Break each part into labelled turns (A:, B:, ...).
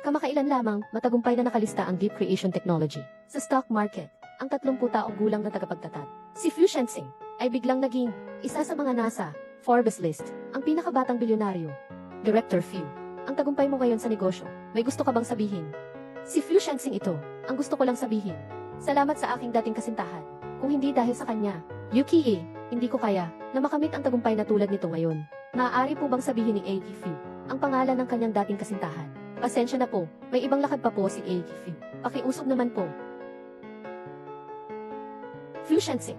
A: Kamakailan lamang, matagumpay na nakalista ang Deep Creation Technology sa stock market. Ang 30 taong gulang na tagapagtatag, si Fu Shenzhen, ay biglang naging isa sa mga nasa Forbes list, ang pinakabatang bilyonaryo. Director Fu, ang tagumpay mo ngayon sa negosyo, may gusto ka bang sabihin? Si Fu Shenzhen ito, ang gusto ko lang sabihin. Salamat sa aking dating kasintahan. Kung hindi dahil sa kanya, Yuki, hindi ko kaya na makamit ang tagumpay na tulad nito ngayon. Maaari po bang sabihin ni A.T. Fu ang pangalan ng kanyang dating kasintahan? Pasensya na po, may ibang lakad pa po si A.T. Fu. Pakiusap naman po. Fu Shenzhen,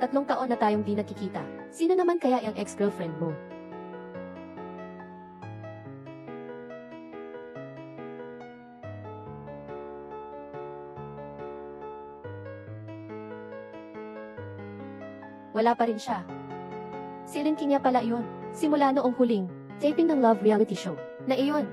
A: 3 taon na tayong di nakikita. Sino naman kaya ang ex-girlfriend mo? Wala pa rin siya. Si Linky niya pala iyon. Simula noong huling taping ng Love reality show na iyon.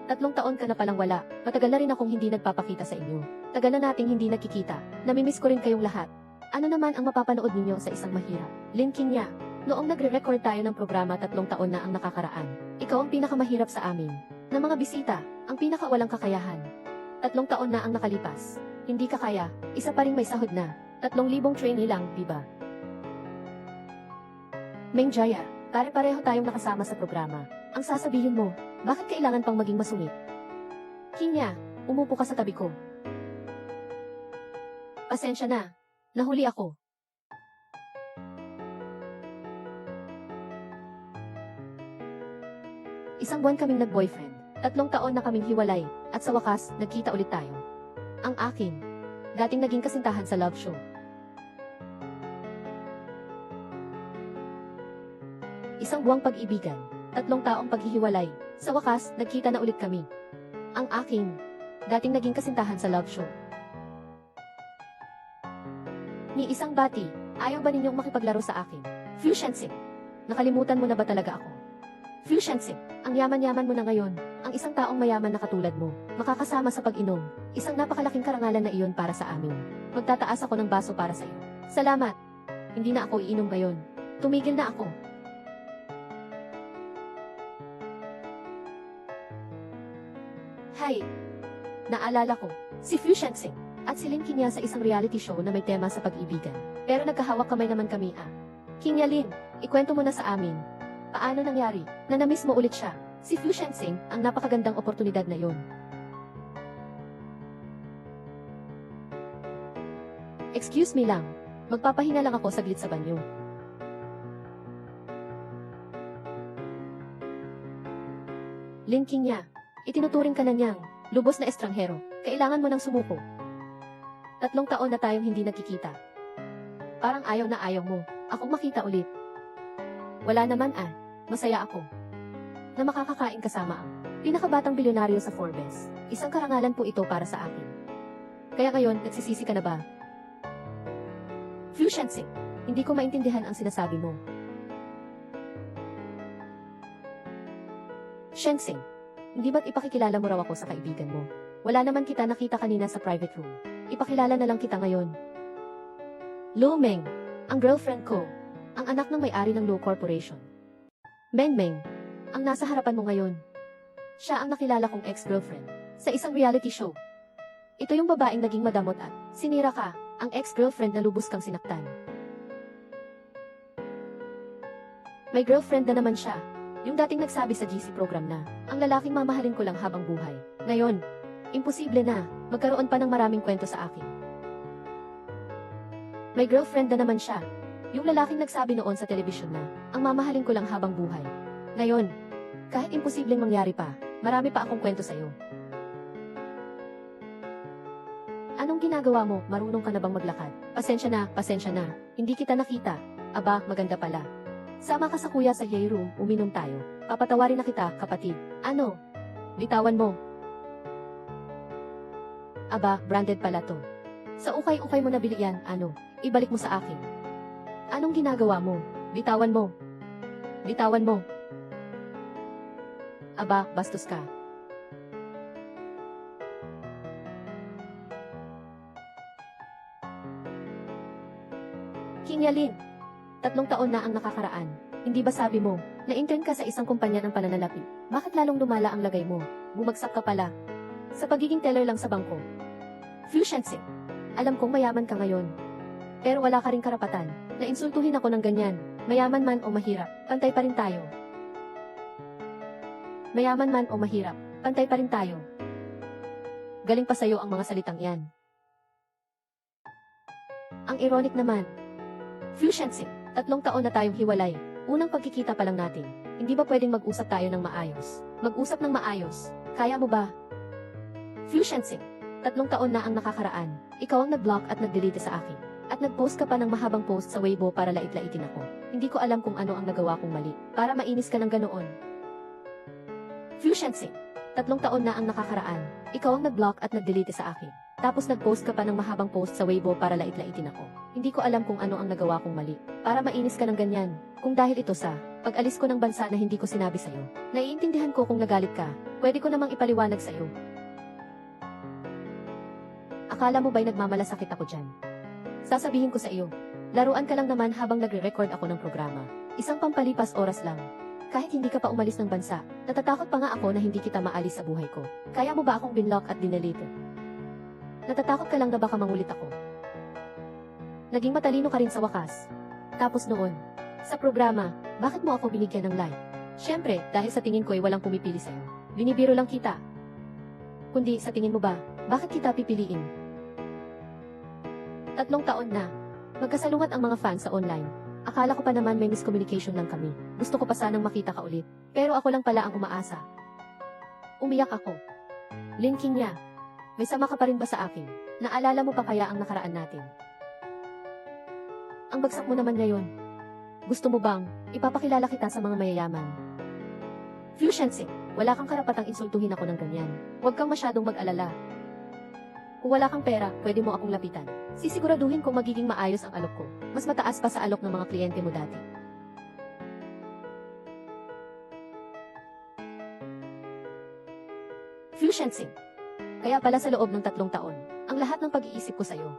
A: 3 taon ka na palang wala. Matagal na rin akong hindi nagpapakita sa inyo. Tagal na nating hindi nakikita. Namimiss ko rin kayong lahat. Ano naman ang mapapanood ninyo sa isang mahirap? Linky niya. Noong nagre-record tayo ng programa 3 taon na ang nakakaraan. Ikaw ang pinakamahirap sa amin. Na mga bisita, ang pinakawalang kakayahan. 3 taon na ang nakalipas. Hindi ka kaya, isa pa ring may sahod na. 3,000 trainee lang, diba? Meng Jaya, pare-pareho tayong nakasama sa programa. Ang sasabihin mo, bakit kailangan pang maging masungit? Kinya, umupo ka sa tabi ko. Pasensya na. Nahuli ako. Isang buwan kaming nag-boyfriend. 3 taon na kaming hiwalay, at sa wakas, nagkita ulit tayo. Ang akin, dating naging kasintahan sa love show. Isang buwang pag-ibigan, 3 taong paghihiwalay, sa wakas, nagkita na ulit kami. Ang aking, dating naging kasintahan sa love show. Ni isang bati, ayaw ba ninyong makipaglaro sa akin? Fu Shenzhen, nakalimutan mo na ba talaga ako? Fu Shenzhen, ang yaman-yaman mo na ngayon, ang isang taong mayaman na katulad mo, makakasama sa pag-inom, isang napakalaking karangalan na iyon para sa amin. Magtataas ako ng baso para sa iyo. Salamat. Hindi na ako iinom ngayon. Tumigil na ako. Hay! Naalala ko, si Fu Shenzhen, at si Lin Kinya sa isang reality show na may tema sa pag-ibigan. Pero nagkahawak kamay naman kami Kinya Lin, ikwento mo na sa amin. Paano nangyari, na namiss mo ulit siya? Si Fu Shenzhen, ang napakagandang oportunidad na yon. Excuse me lang, magpapahinga lang ako saglit sa banyo. Lin Kinya, itinuturing ka na niyang lubos na estranghero. Kailangan mo nang sumuko. 3 taon na tayong hindi nagkikita. Parang ayaw na ayaw mo akong makita ulit. Wala naman masaya ako na makakakain kasama ang pinakabatang bilyonaryo sa Forbes. Isang karangalan po ito para sa akin. Kaya ngayon, nagsisisi ka na ba? Fu Shenzhen, hindi ko maintindihan ang sinasabi mo. Shenzhen, hindi ba't ipakikilala mo raw ako sa kaibigan mo? Wala naman kita nakita kanina sa private room. Ipakilala na lang kita ngayon. Lu Meng, ang girlfriend ko, ang anak ng may-ari ng Lu Corporation. Meng Meng, ang nasa harapan mo ngayon. Siya ang nakilala kong ex-girlfriend sa isang reality show. Ito yung babaeng naging madamot at sinira ka, ang ex-girlfriend na lubos kang sinaktan. May girlfriend na naman siya. Yung dating nagsabi sa GC program na, ang lalaking mamahalin ko lang habang buhay. Ngayon, imposible na, magkaroon pa ng maraming kwento sa akin. May girlfriend na naman siya. Yung lalaking nagsabi noon sa telebisyon na, ang mamahalin ko lang habang buhay. Ngayon, kahit imposibleng mangyari pa, marami pa akong kwento sa'yo. Anong ginagawa mo? Marunong ka na bang maglakad? Pasensya na, hindi kita nakita. Aba, maganda pala. Sama ka sa kuya sa yay room, uminom tayo. Papatawarin na kita, kapatid. Ano? Bitawan mo. Aba, branded pala to. Sa ukay-ukay mo nabili yan, ibalik mo sa akin. Anong ginagawa mo? Bitawan mo. Bitawan mo. Aba, bastos ka. Kinya Lin, 3 taon na ang nakakaraan. Hindi ba sabi mo, na-intern ka sa isang kumpanya ng pananalapi? Bakit lalong lumala ang lagay mo? Bumagsak ka pala. Sa pagiging teller lang sa bangko. Fu Shenzhen, alam kong mayaman ka ngayon. Pero wala ka ring karapatan na insultuhin ako ng ganyan. Mayaman man o mahirap, pantay pa rin tayo. Mayaman man o mahirap, pantay pa rin tayo. Galing pa sa'yo ang mga salitang yan. Ang ironic naman. Fu Shenzhen, 3 taon na tayong hiwalay. Unang pagkikita pa lang natin. Hindi ba pwedeng mag-usap tayo ng maayos? Mag-usap ng maayos. Kaya mo ba? Fu Shenzhen, 3 taon na ang nakakaraan. Ikaw ang nag-block at nag-delete sa akin. At nag-post ka pa ng mahabang post sa Weibo para lait-laitin ako. Hindi ko alam kung ano ang nagawa kong mali. Para mainis ka ng ganoon. Fu Shenzhen, 3 taon na ang nakakaraan. Ikaw ang nag-block at nag-delete sa akin. Tapos nag-post ka pa ng mahabang post sa Weibo para lait-laitin ako. Hindi ko alam kung ano ang nagawa kong mali. Para mainis ka ng ganyan. Kung dahil ito sa pag-alis ko ng bansa na hindi ko sinabi sa'yo. Naiintindihan ko kung nagalit ka. Pwede ko namang ipaliwanag sa'yo. Akala mo ba'y nagmamalasakit ako dyan? Sasabihin ko sa iyo. Laruan ka lang naman habang nagre-record ako ng programa. Isang pampalipas oras lang. Kahit hindi ka pa umalis ng bansa, natatakot pa nga ako na hindi kita maalis sa buhay ko. Kaya mo ba akong binlock at dinelete? Natatakot ka lang na baka mangulit ako. Naging matalino ka rin sa wakas. Tapos noon, sa programa, bakit mo ako binigyan ng like? Siyempre, dahil sa tingin ko ay walang pumipili sa'yo. Binibiro lang kita. Kundi sa tingin mo ba, bakit kita pipiliin? 3 taon na. Magkasalungat ang mga fans sa online. Akala ko pa naman may miscommunication lang kami. Gusto ko pa sanang makita ka ulit. Pero ako lang pala ang umaasa. Umiyak ako. Linking niya. May sama ka pa rin ba sa akin? Naalala mo pa kaya ang nakaraan natin? Ang bagsak mo naman ngayon. Gusto mo bang ipapakilala kita sa mga mayayaman? Fu Shenzhen, wala kang karapatang insultuhin ako ng ganyan. Huwag kang masyadong mag-alala. Kung wala kang pera, pwede mo akong lapitan. Sisiguraduhin kong magiging maayos ang alok ko. Mas mataas pa sa alok ng mga kliyente mo dati. Fu Shenzhen. Kaya pala sa loob ng 3 taon, ang lahat ng pag-iisip ko sa'yo.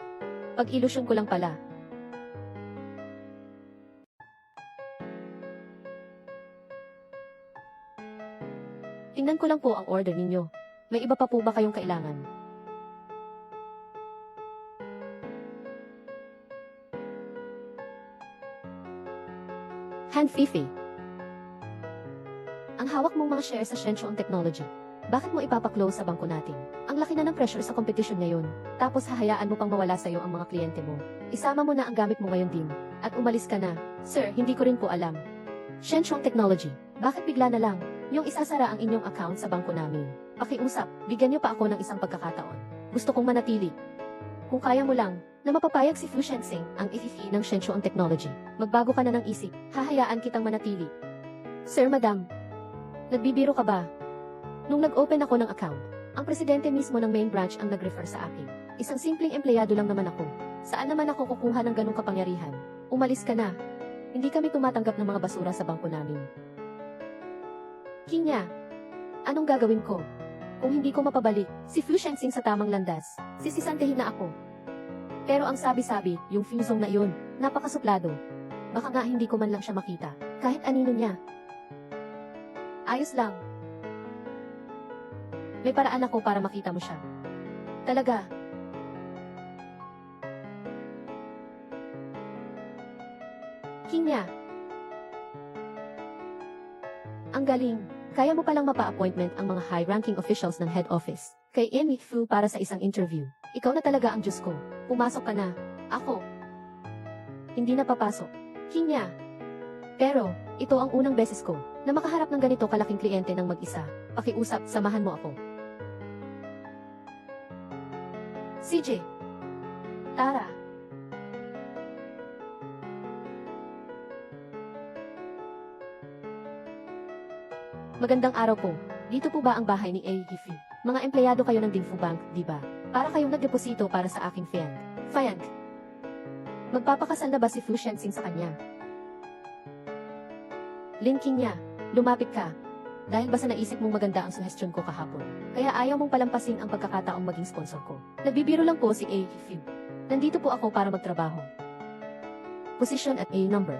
A: Pag-ilusyon ko lang pala. Tingnan ko lang po ang order ninyo. May iba pa po ba kayong kailangan? Han Fifi. Ang hawak mong mga shares sa Shenzhen Technology. Bakit mo ipapaklose sa bangko natin? Ang laki na ng pressure sa competition ngayon. Tapos hahayaan mo pang mawala sa'yo ang mga kliyente mo. Isama mo na ang gamit mo ngayon din. At umalis ka na. Sir, hindi ko rin po alam. Shenzhen Technology. Bakit bigla na lang? Yung isasara ang inyong account sa bangko namin. Pakiusap, bigyan niyo pa ako ng isang pagkakataon. Gusto kong manatili. Kung kaya mo lang, na mapapayag si Fu Shenzhen ang ififi ng Shenzhen Technology. Magbago ka na ng isip, hahayaan kitang manatili. Sir, Madam. Nagbibiro ka ba? Nung nag-open ako ng account, ang presidente mismo ng main branch ang nag-refer sa akin. Isang simpleng empleyado lang naman ako. Saan naman ako kukuha ng ganong kapangyarihan? Umalis ka na. Hindi kami tumatanggap ng mga basura sa bangko namin. Kinya, anong gagawin ko? Kung hindi ko mapabalik si Fu Shenzhen sa tamang landas, sisisantehin na ako. Pero ang sabi-sabi, yung fusong na iyon, napakasuplado. Baka nga hindi ko man lang siya makita, kahit anino niya. Ayos lang. May paraan ako para makita mo siya. Talaga. Kinya. Ang galing. Kaya mo palang mapa-appointment ang mga high-ranking officials ng head office kay Amy Fu para sa isang interview. Ikaw na talaga ang Diyos ko. Pumasok ka na. Ako. Hindi na papasok. Kinya. Pero, ito ang unang beses ko na makaharap ng ganito kalaking kliyente ng mag-isa. Pakiusap, samahan mo ako. CJ. Tara. Magandang araw po. Dito po ba ang bahay ni Gifi? Mga empleyado kayo ng Dingfu Bank, di ba? Para kayong nagdeposito para sa aking Fiang. Magpapakasal na ba si Fu Shenzhen sa kanya? Linking niya. Lumapit ka. Dahil ba sa naisip mong maganda ang suhestyon ko kahapon? Kaya ayaw mong palampasin ang pagkakataong maging sponsor ko. Nagbibiro lang po si Gifi. Nandito po ako para magtrabaho. Position at A number.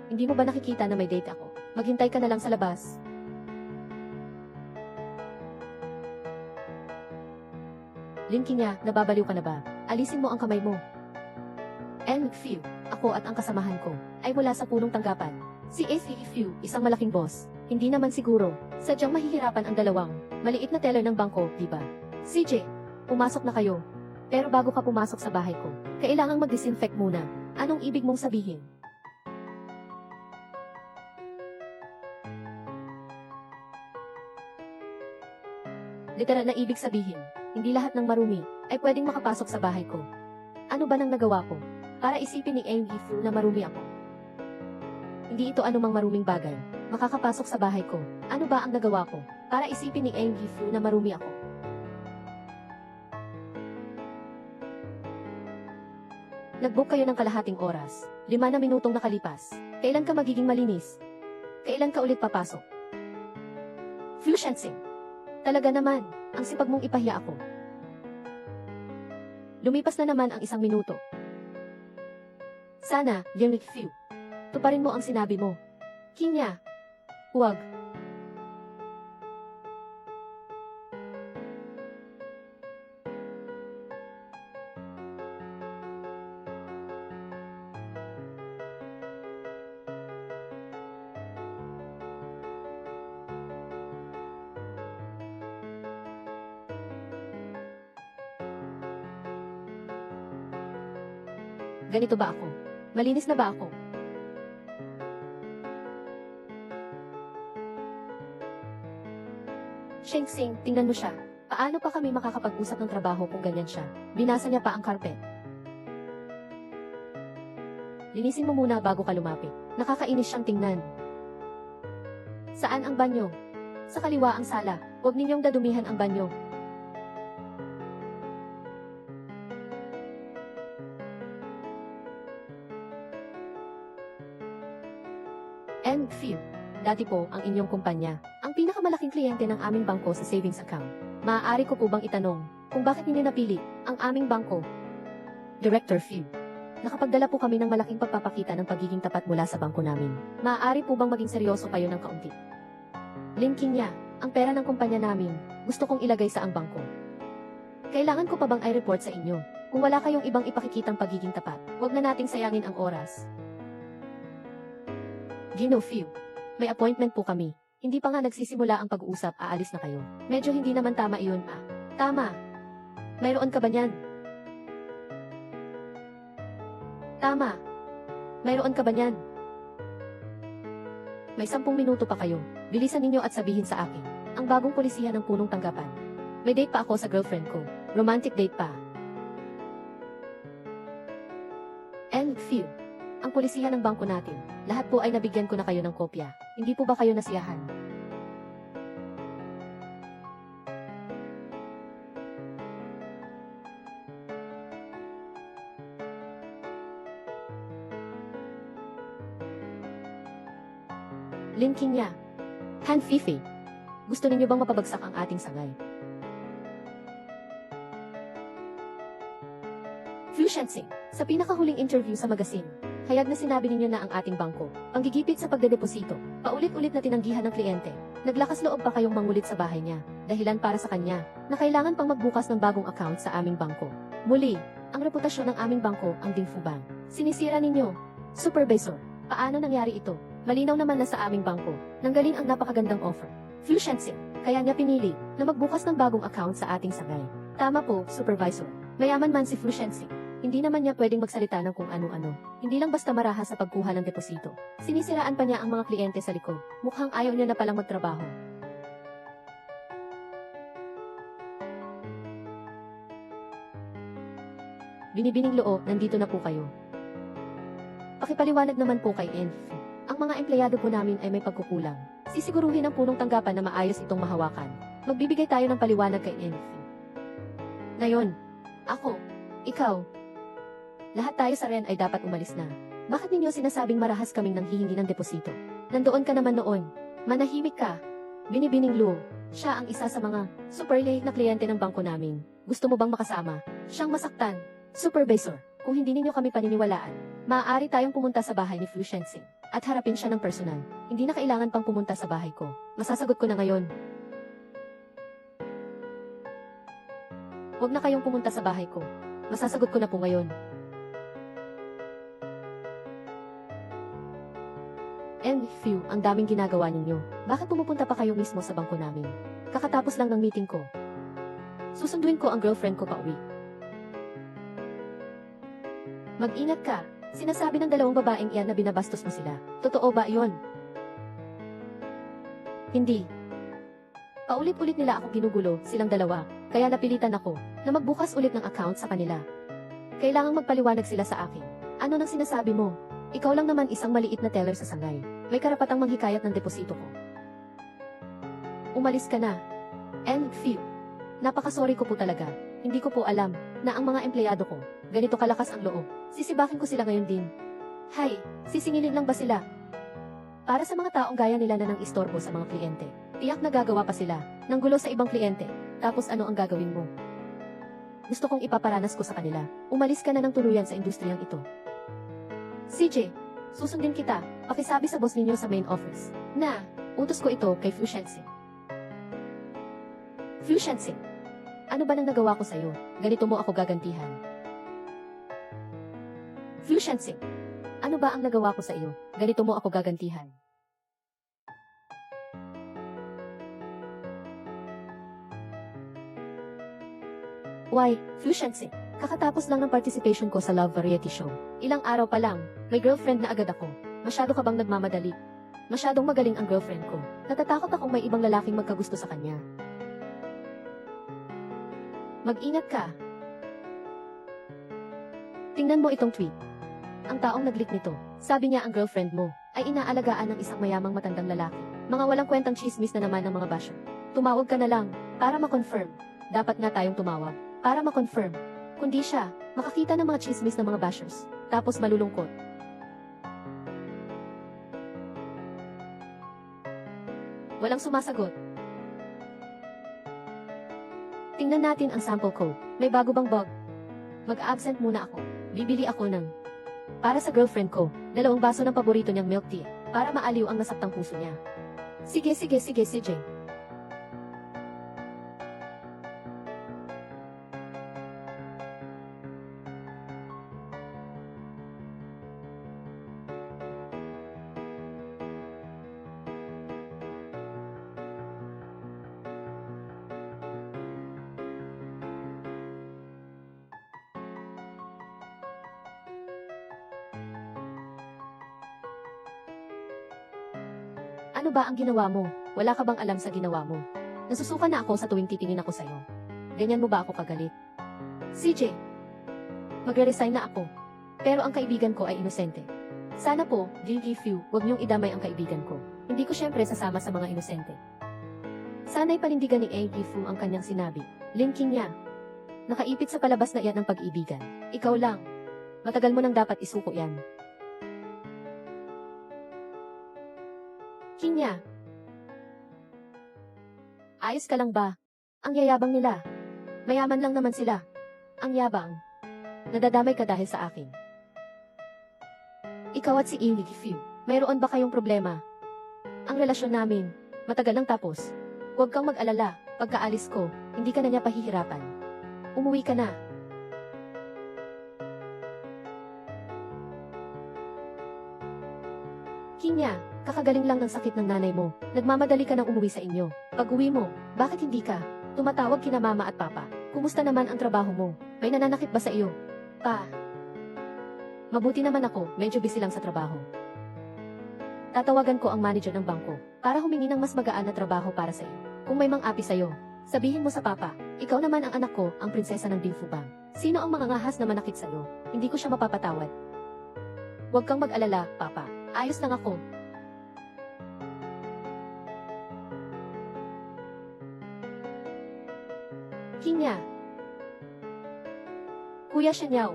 A: Hindi mo ba nakikita na may date ako? Maghintay ka na lang sa labas. Linky niya, nababaliw ka na ba? Alisin mo ang kamay mo. Phew, ako at ang kasamahan ko, ay mula sa punong tanggapan. Si Phew, isang malaking boss. Hindi naman siguro, sadyang mahihirapan ang dalawang, maliit na teller ng bangko, diba? CJ, pumasok na kayo. Pero bago ka pumasok sa bahay ko, kailangang mag-disinfect muna. Anong ibig mong sabihin? Literal na ibig sabihin, hindi lahat ng marumi ay pwedeng makapasok sa bahay ko. Ano ba nang nagawa ko para isipin ni Phew na marumi ako? Hindi ito anumang maruming bagay, makakapasok sa bahay ko. Ano ba ang nagawa ko para isipin ni Phew na marumi ako? Nag-book kayo ng kalahating oras, 5 na minutong nakalipas. Kailan ka magiging malinis? Kailan ka ulit papasok? Fushensing. Talaga naman, ang sipag mong ipahiya ako. Lumipas na naman ang 1 minuto. Sana, Phew, tuparin mo ang sinabi mo. Kinya. Huwag. Ganito ba ako? Malinis na ba ako? Sheng-Sing, tingnan mo siya. Paano pa kami makakapag-usap ng trabaho kung ganyan siya? Binasa niya pa ang carpet. Linisin mo muna bago ka lumapit. Nakakainis siyang tingnan. Saan ang banyo? Sa kaliwa ang sala. Huwag ninyong dadumihan ang banyo. Phew, dati po ang inyong kumpanya, ang pinakamalaking kliyente ng aming bangko sa savings account. Maaari ko po bang itanong kung bakit ninyo napili ang aming bangko? Director Phew, nakapagdala po kami ng malaking pagpapakita ng pagiging tapat mula sa bangko namin. Maaari po bang maging seryoso kayo ng kaunti? Linky niya, ang pera ng kumpanya namin, gusto kong ilagay sa ang bangko. Kailangan ko pa bang i-report sa inyo? Kung wala kayong ibang ipakikitang pagiging tapat, huwag na nating sayangin ang oras. Phew, may appointment po kami. Hindi pa nga nagsisimula ang pag-uusap, aalis na kayo. Medyo hindi naman tama iyon, ah. Tama. Mayroon ka ba niyan? Tama. Mayroon ka ba niyan? May 10 minuto pa kayo. Bilisan ninyo at sabihin sa akin. Ang bagong polisiya ng punong tanggapan. May date pa ako sa girlfriend ko. Romantic date pa. Phew, ang polisiya ng bangko natin. Lahat po ay nabigyan ko na kayo ng kopya. Hindi po ba kayo nasiyahan? Linky niya. Han Fifi. Gusto ninyo bang mapabagsak ang ating sangay? Fushensing. Sa pinakahuling interview sa magasin, hayag na sinabi ninyo na ang ating bangko, ang gigipit sa pagdedeposito, paulit-ulit na tinanggihan ng kliyente. Naglakas loob pa kayong mangulit sa bahay niya, dahilan para sa kanya, na kailangan pang magbukas ng bagong account sa aming bangko. Muli, ang reputasyon ng aming bangko ang Dingfu Bank. Sinisira ninyo. Supervisor, paano nangyari ito? Malinaw naman na sa aming bangko, nanggaling ang napakagandang offer. Fushensing, kaya niya pinili na magbukas ng bagong account sa ating sangay. Tama po, Supervisor. Mayaman man si Fushensing. Hindi naman niya pwedeng magsalita ng kung ano-ano. Hindi lang basta marahas sa pagkuha ng deposito. Sinisiraan pa niya ang mga kliyente sa likod. Mukhang ayaw niya na palang magtrabaho. Binibining loo, nandito na po kayo. Pakipaliwanag naman po kay Phew. Ang mga empleyado po namin ay may pagkukulang. Sisiguruhin ng punong tanggapan na maayos itong mahawakan. Magbibigay tayo ng paliwanag kay Phew. Ngayon, ako, ikaw, lahat tayo sa Ren ay dapat umalis na. Bakit ninyo sinasabing marahas kaming nanghihingi ng deposito? Nandoon ka naman noon. Manahimik ka. Binibining Luo. Siya ang isa sa mga super late na kliyente ng bangko namin. Gusto mo bang makasama? Siyang masaktan. Supervisor, kung hindi ninyo kami paniniwalaan, maaari tayong pumunta sa bahay ni Fushensing at harapin siya ng personal. Hindi na kailangan pang pumunta sa bahay ko. Masasagot ko na ngayon. Huwag na kayong pumunta sa bahay ko. Masasagot ko na po ngayon. And phew, ang daming ginagawa ninyo. Bakit pumupunta pa kayo mismo sa bangko namin? Kakatapos lang ng meeting ko. Susunduin ko ang girlfriend ko pauwi. Mag-ingat ka. Sinasabi ng dalawang babaeng iyan na binabastos mo sila. Totoo ba iyon? Hindi. Paulit-ulit nila ako ginugulo, silang dalawa, kaya napilitan ako na magbukas ulit ng account sa kanila. Kailangang magpaliwanag sila sa akin. Ano nang sinasabi mo? Ikaw lang naman isang maliit na teller sa sangay. May karapatang manghikayat ng deposito ko. Umalis ka na. And phew. Napakasorry ko po talaga. Hindi ko po alam na ang mga empleyado ko, ganito kalakas ang loob. Sisibakin ko sila ngayon din. Hay, sisingilin lang ba sila? Para sa mga taong gaya nila na nang istorbo sa mga kliyente, tiyak na gagawa pa sila ng gulo sa ibang kliyente. Tapos ano ang gagawin mo? Gusto kong ipaparanas ko sa kanila. Umalis ka na ng tuluyan sa industriyang ito. CJ, susundin kita. Pakisabi sa boss ninyo sa main office na utos ko ito kay Fu Shensing. Fu Shensing, ano ba nang nagawa ko sa'yo? Ganito mo ako gagantihan. Fu Shensing, ano ba ang nagawa ko sa iyo? Ganito mo ako gagantihan. Why, Fu Shensing, kakatapos lang ng participation ko sa Love Variety Show. Ilang araw pa lang, may girlfriend na agad ako. Masyado ka bang nagmamadali? Masyadong magaling ang girlfriend ko. Natatakot akong may ibang lalaking magkagusto sa kanya. Mag-ingat ka. Tingnan mo itong tweet. Ang taong nag-leak nito, sabi niya ang girlfriend mo ay inaalagaan ng isang mayamang matandang lalaki. Mga walang kwentang chismis na naman ng mga basher. Tumawag ka na lang para ma-confirm. Dapat nga tayong tumawag para ma-confirm. Kundi siya, makakita ng mga chismis ng mga bashers. Tapos malulungkot. Walang sumasagot. Tingnan natin ang sample code. May bago bang bug? Mag-absent muna ako. Bibili ako ng para sa girlfriend ko, 2 baso ng paborito niyang milk tea, para maaliw ang nasaktang puso niya. Sige, CJ. Ano ba ang ginawa mo? Wala ka bang alam sa ginawa mo? Nasusuka na ako sa tuwing titingin ako sa'yo. Ganyan mo ba ako kagalit? CJ, magre-resign na ako. Pero ang kaibigan ko ay inosente. Sana po, Fu, huwag niyong idamay ang kaibigan ko. Hindi ko syempre sasama sa mga inosente. Sana'y panindigan ni Fu ang kanyang sinabi. Linking niya. Nakaipit sa palabas na iyan ng pag-ibigan. Ikaw lang. Matagal mo nang dapat isuko yan. Kinya. Ayos ka lang ba? Ang yayabang nila. Mayaman lang naman sila. Ang yabang. Nadadamay ka dahil sa akin. Ikaw at si Fu, mayroon ba kayong problema? Ang relasyon namin, matagal nang tapos. Huwag kang mag-alala, pagkaalis ko, hindi ka na niya pahihirapan. Umuwi ka na. Kinya, kakagaling lang ng sakit ng nanay mo. Nagmamadali ka nang umuwi sa inyo. Pag-uwi mo, bakit hindi ka tumatawag kina mama at papa? Kumusta naman ang trabaho mo? May nananakit ba sa iyo? Pa. Mabuti naman ako, medyo busy lang sa trabaho. Tatawagan ko ang manager ng bangko para humingi ng mas magaan na trabaho para sa iyo. Kung may mang-api sa iyo, sabihin mo sa papa, ikaw naman ang anak ko, ang prinsesa ng Dingfu Bang. Sino ang mga ngahas na manakit sa iyo? Hindi ko siya mapapatawad. Huwag kang mag-alala, papa. Ayos lang ako. Kinya. Kuya Shenyao.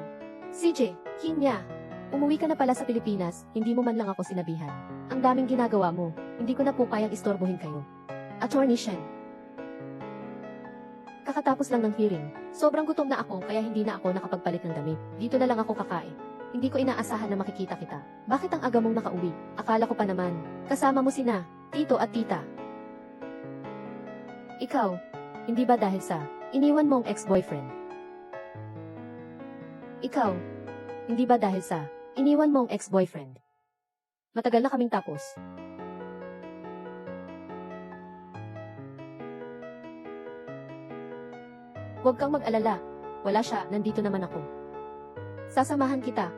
A: CJ, Kinya. Umuwi ka na pala sa Pilipinas, hindi mo man lang ako sinabihan. Ang daming ginagawa mo, hindi ko na po kayang istorbohin kayo. Attorney Shen. Kakatapos lang ng hearing, sobrang gutom na ako kaya hindi na ako nakapagpalit ng damit. Dito na lang ako kakain. Hindi ko inaasahan na makikita kita. Bakit ang aga mong nakauwi? Akala ko pa naman, kasama mo sina, tito at tita. Ikaw, hindi ba dahil sa Iniwan mo ang ex-boyfriend. Ikaw, hindi ba dahil sa iniwan mo ang ex-boyfriend? Matagal na kaming tapos. Huwag kang mag-alala. Wala siya, nandito naman ako. Sasamahan kita.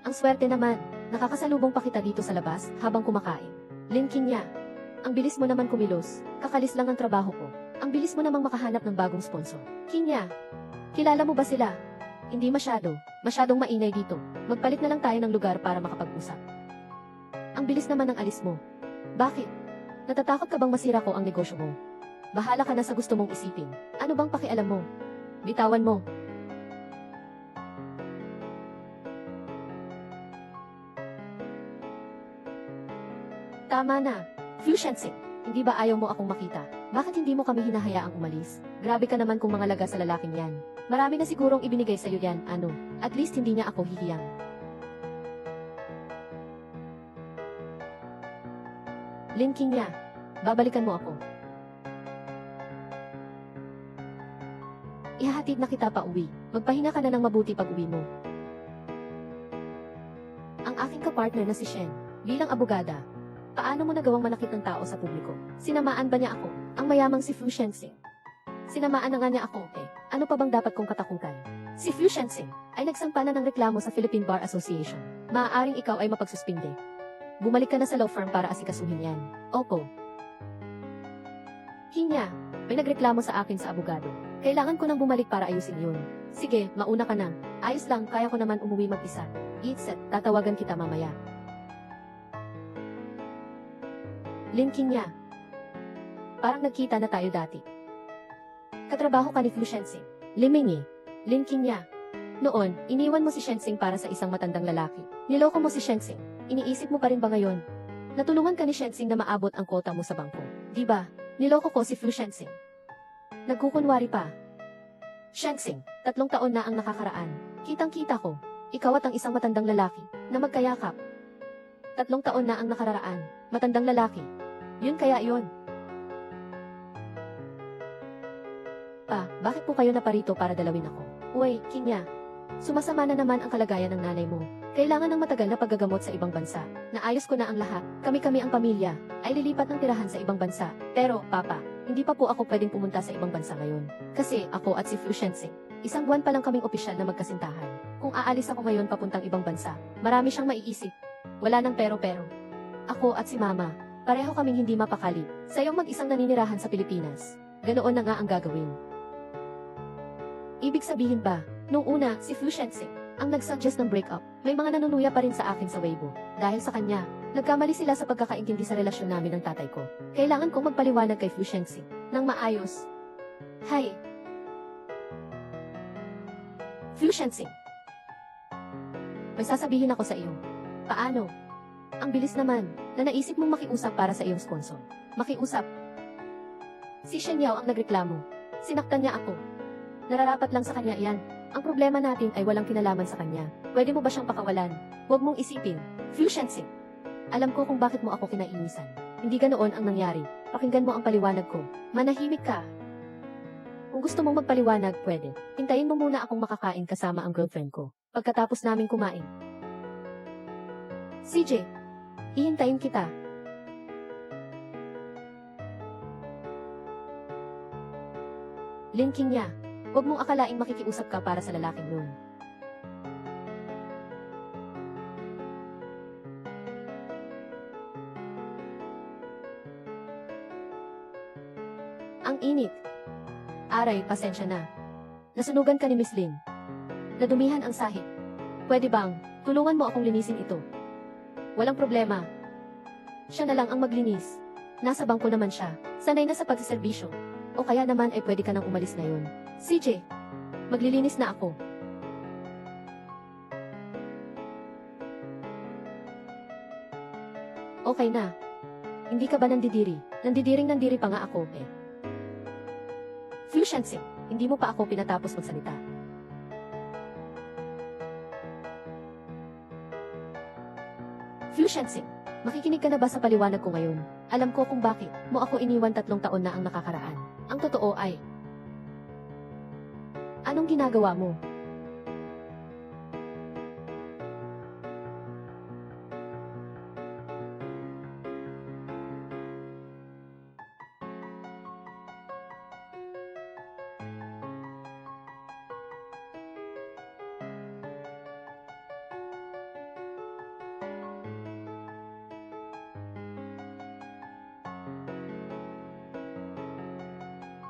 A: Ang swerte naman, nakakasalubong pa kita dito sa labas habang kumakain. Lin King niya. Ang bilis mo naman kumilos, kakalis lang ang trabaho ko. Ang bilis mo namang makahanap ng bagong sponsor. King niya, kilala mo ba sila? Hindi masyadong maingay dito. Magpalit na lang tayo ng lugar para makapag-usap. Ang bilis naman ng alis mo. Bakit? Natatakot ka bang masira ko ang negosyo mo? Bahala ka na sa gusto mong isipin. Ano bang pakialam mo? Bitawan mo. Tama na. Fushensing, hindi ba ayaw mo akong makita? Bakit hindi mo kami hinahayaang umalis? Grabe ka naman kung mga laga sa lalaking yan. Marami na sigurong ibinigay sa'yo yan, ano? At least hindi niya ako hihiyang. Lin King niya, babalikan mo ako. Ihahatid na kita pa uwi. Magpahinga ka na ng mabuti pag uwi mo. Ang aking kapartner na si Shen, bilang abogada, paano mo nagawang manakit ng tao sa publiko? Sinamaan ba niya ako? Ang mayamang si Fu Shensing. Sinamaan na nga niya ako, eh. Ano pa bang dapat kong katakutan? Si Fu Shensing ay nagsampa na ng reklamo sa Philippine Bar Association. Maaaring ikaw ay mapagsuspinde. Bumalik ka na sa law firm para asikasuhin yan. Opo. Hinya, may nagreklamo sa akin sa abogado. Kailangan ko nang bumalik para ayusin yun. Sige, mauna ka na. Ayos lang, kaya ko naman umuwi mag-isa. Eat set, tatawagan kita mamaya. Lin King niya. Parang nagkita na tayo dati. Katrabaho ka ni Fu Shensing. Liming eh. Lin King niya. Noon, iniwan mo si Shensing para sa isang matandang lalaki. Niloko mo si Shensing. Iniisip mo pa rin ba ngayon? Natulungan ka ni Shensing na maabot ang quota mo sa bangko. Di ba? Niloko ko si Fu Shensing. Nagkukunwari pa. Shensing, 3 taon na ang nakakaraan. Kitang-kita ko. Ikaw at ang isang matandang lalaki na magkayakap. 3 taon na ang nakararaan. Matandang lalaki. Yun kaya yun. Pa, bakit po kayo naparito para dalawin ako? Uy, Kinya. Sumasama na naman ang kalagayan ng nanay mo. Kailangan ng matagal na paggagamot sa ibang bansa. Naayos ko na ang lahat. Kami ang pamilya ay lilipat ng tirahan sa ibang bansa. Pero, Papa, hindi pa po ako pwedeng pumunta sa ibang bansa ngayon. Kasi ako at si Fu Shensing, 1 buwan pa lang kaming opisyal na magkasintahan. Kung aalis ako ngayon papuntang ibang bansa, marami siyang maiisip. Wala nang pero-pero. Ako at si Mama, pareho kaming hindi mapakali. Sayong mag-isang naninirahan sa Pilipinas. Ganoon na nga ang gagawin. Ibig sabihin ba, nung una, si Fu Shensing ang nagsuggest ng breakup. May mga nanunuya pa rin sa akin sa Weibo. Dahil sa kanya, nagkamali sila sa pagkakaintindi sa relasyon namin ng tatay ko. Kailangan kong magpaliwanag kay Fu Shensing nang maayos. Hay! Fu Shensing, may sasabihin ako sa iyo. Paano? Ang bilis naman na naisip mong makiusap para sa iyong sponsor. Makiusap. Si Shen Yao ang nagreklamo. Sinaktan niya ako. Nararapat lang sa kanya iyan. Ang problema natin ay walang kinalaman sa kanya. Pwede mo ba siyang pakawalan? Huwag mong isipin. Fu Shensing, alam ko kung bakit mo ako kinainisan. Hindi ganoon ang nangyari. Pakinggan mo ang paliwanag ko. Manahimik ka. Kung gusto mong magpaliwanag, pwede. Hintayin mo muna akong makakain kasama ang girlfriend ko. Pagkatapos namin kumain. CJ, hihintayin kita. Lin King niya. Huwag mong akalaing makikiusap ka para sa lalaking yun. Ang init. Aray, pasensya na. Nasunugan ka ni Miss Lin. Nadumihan ang sahig. Pwede bang, tulungan mo akong linisin ito? Walang problema. Siya na lang ang maglinis. Nasa bangko naman siya. Sanay na sa pagsiservisyo. O kaya naman ay pwede ka nang umalis ngayon. CJ, maglilinis na ako. Okay na. Hindi ka ba nandidiri? Nandidiring-nandiri pa nga ako, eh. Fu Shensing, hindi mo pa ako pinatapos magsalita. Fu Shensing, Makikinig ka na ba sa paliwanag ko ngayon? Alam ko kung bakit mo ako iniwan 3 taon na ang nakakaraan. Ang totoo ay, anong ginagawa mo?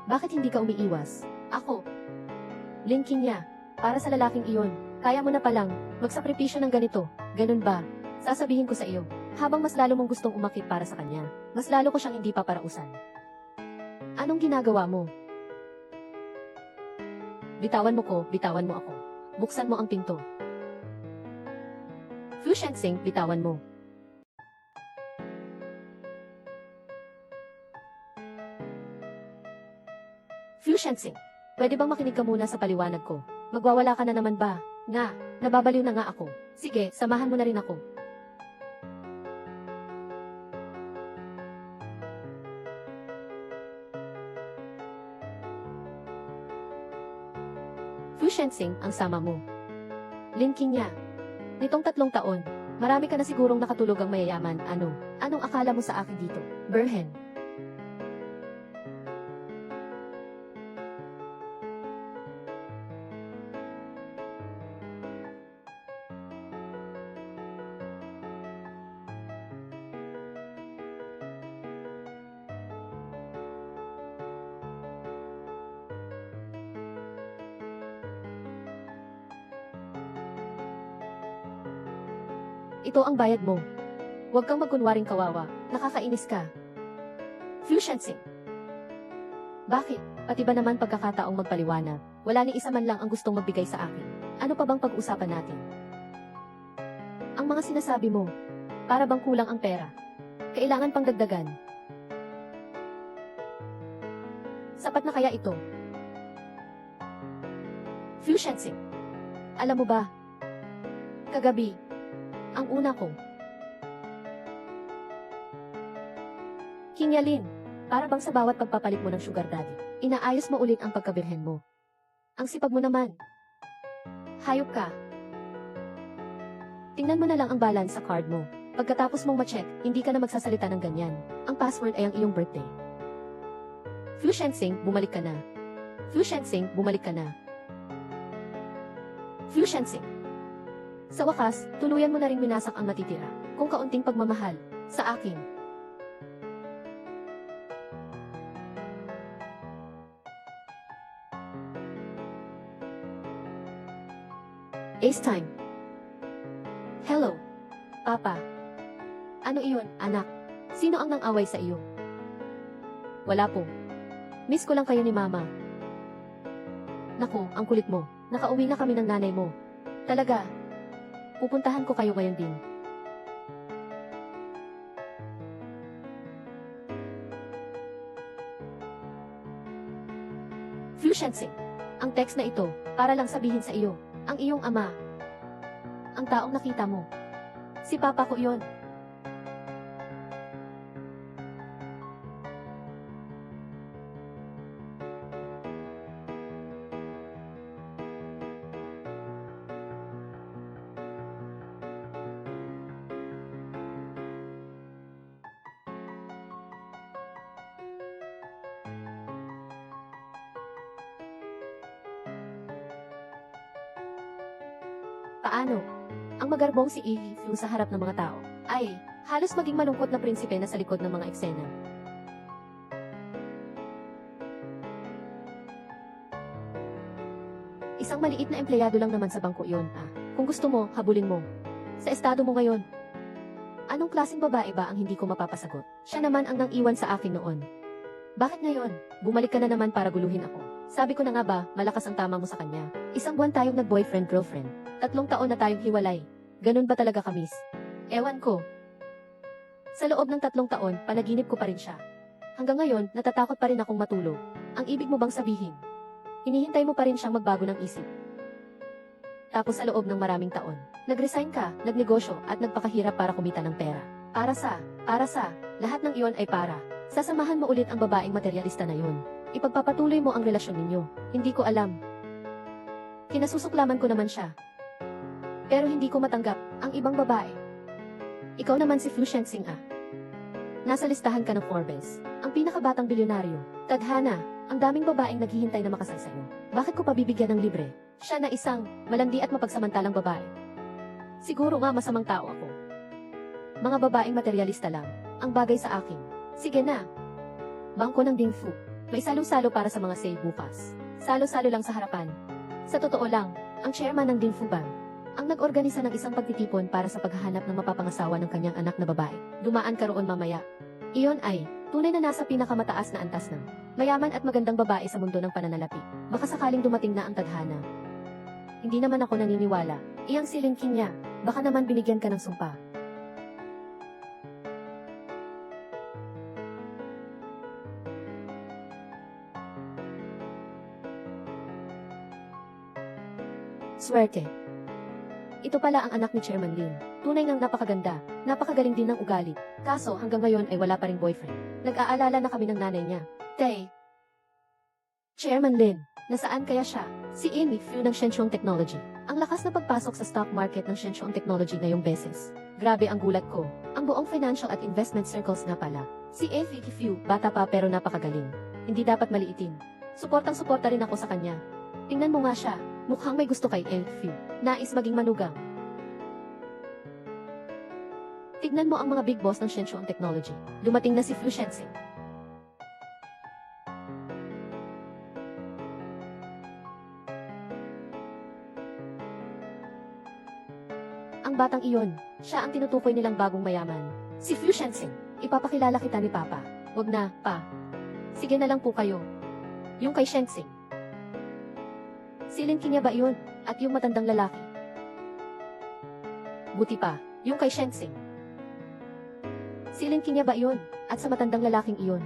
A: Bakit hindi ka umiiwas? Ako. Linking niya. Para sa lalaking iyon, kaya mo na palang magsakripisyo ng ganito. Ganun ba? Sasabihin ko sa iyo, habang mas lalo mong gustong umakit para sa kanya, mas lalo ko siyang hindi paparausan. Anong ginagawa mo? Bitawan mo ko, bitawan mo ako. Buksan mo ang pinto. Fu Shensing, bitawan mo. Fu Shensing, pwede bang makinig ka muna sa paliwanag ko? Magwawala ka na naman ba? Nga, nababaliw na nga ako. Sige, samahan mo na rin ako. Fu Shensing, ang sama mo. Linking niya. Nitong 3 taon, marami ka na sigurong nakatulog ang mayayaman. Anong akala mo sa akin dito? Berhen. Ito ang bayad mo. Huwag kang magkunwaring kawawa. Nakakainis ka. Fu Shensing. Bakit? Pati ba naman pagkakataong magpaliwanag? Wala ni isa man lang ang gustong magbigay sa akin. Ano pa bang pag-usapan natin? Ang mga sinasabi mo, para bang kulang ang pera. Kailangan pang dagdagan. Sapat na kaya ito? Fu Shensing. Alam mo ba? Kagabi, ang una ko. King Yalin, para bang sa bawat pagpapalit mo ng sugar daddy, inaayos mo ulit ang pagkabirhen mo. Ang sipag mo naman. Hayop ka. Tingnan mo na lang ang balance sa card mo. Pagkatapos mong ma-check, hindi ka na magsasalita ng ganyan. Ang password ay ang iyong birthday. Fu Shensing, bumalik ka na. Fu Shensing, bumalik ka na. Fu Shensing. Sa wakas, tuluyan mo na ring winasak ang natitira, kung kaunting pagmamahal, sa akin. Ace time. Hello, Papa. Ano iyon, anak? Sino ang nang-away sa iyo? Wala po. Miss ko lang kayo ni Mama. Naku, ang kulit mo. Nakauwi na kami ng nanay mo. Talaga. Pupuntahan ko kayo ngayon din. Fu Shensing. Ang text na ito, para lang sabihin sa iyo, ang iyong ama. Ang taong nakita mo. Si Papa ko iyon. Paano? Ang magarbong si Yi Fu sa harap ng mga tao ay halos maging malungkot na prinsipe na sa likod ng mga eksena. Isang maliit na empleyado lang naman sa bangko iyon. Kung gusto mo, habulin mo. Sa estado mo ngayon. Anong klaseng babae ba ang hindi ko mapapasagot? Siya naman ang nang-iwan sa akin noon. Bakit ngayon? Bumalik ka na naman para guluhin ako. Sabi ko na nga ba, malakas ang tama mo sa kanya. 1 buwan tayong nag-boyfriend-girlfriend. 3 taon na tayong hiwalay. Ganun ba talaga kamis? Ewan ko. Sa loob ng 3 taon, panaginip ko pa rin siya. Hanggang ngayon, natatakot pa rin akong matulog. Ang ibig mo bang sabihin? Hinihintay mo pa rin siyang magbago ng isip. Tapos sa loob ng maraming taon, nag-resign ka, nagnegosyo at nagpakahirap para kumita ng pera. Para sa, lahat ng iyon ay para. Sasamahan mo ulit ang babaeng materialista na yun. Ipagpapatuloy mo ang relasyon ninyo. Hindi ko alam. Kinasusuklaman ko naman siya. Pero hindi ko matanggap ang ibang babae. Ikaw naman si Fu Shensing ah. Nasa listahan ka ng Forbes. Ang pinakabatang bilyonaryo. Tadhana, ang daming babaeng naghihintay na makasal sa'yo. Bakit ko pabibigyan ng libre? Siya na isang malandi at mapagsamantalang babae. Siguro nga masamang tao ako. Mga babaeng materialista lang ang bagay sa akin. Sige na. Bangko ng Ding Fu. May salo-salo para sa mga sale bukas. Salo-salo lang sa harapan. Sa totoo lang, ang chairman ng Ding Fu Bank ang nag-organisa ng isang pagtitipon para sa paghahanap ng mapapangasawa ng kanyang anak na babae. Dumaan ka roon mamaya. Iyon ay tunay na nasa pinakamataas na antas ng mayaman at magandang babae sa mundo ng pananalapi. Baka sakaling dumating na ang tadhana. Hindi naman ako naniniwala. Iyang silingkin niya. Baka naman binigyan ka ng sumpa. Swerte. Ito pala ang anak ni Chairman Lin. Tunay ngang napakaganda, napakagaling din ng ugali. Kaso hanggang ngayon ay wala pa ring boyfriend. Nag-aalala na kami ng nanay niya. Tay. Chairman Lin, nasaan kaya siya? Si Amy Fu ng Shenchuang Technology. Ang lakas na pagpasok sa stock market ng Shenchuang Technology ngayong beses. Grabe ang gulat ko. Ang buong financial at investment circles na pala. Si Amy Fu, bata pa pero napakagaling. Hindi dapat maliitin. Suportang-suporta rin ako sa kanya. Tingnan mo nga siya. Mukhang may gusto kay Amy. Nais maging manugang. Tignan mo ang mga big boss ng Shenchuang Technology. Dumating na si Fu Shensing. Ang batang iyon, siya ang tinutukoy nilang bagong mayaman. Si Fu Shensing. Ipapakilala kita ni Papa. Wag na, Pa. Sige na lang po kayo. Yung kay Shensing. Silingkin niya ba iyon? At yung matandang lalaki? Buti pa, yung kay Shensing. Silingkin niya ba iyon? At sa matandang lalaking iyon?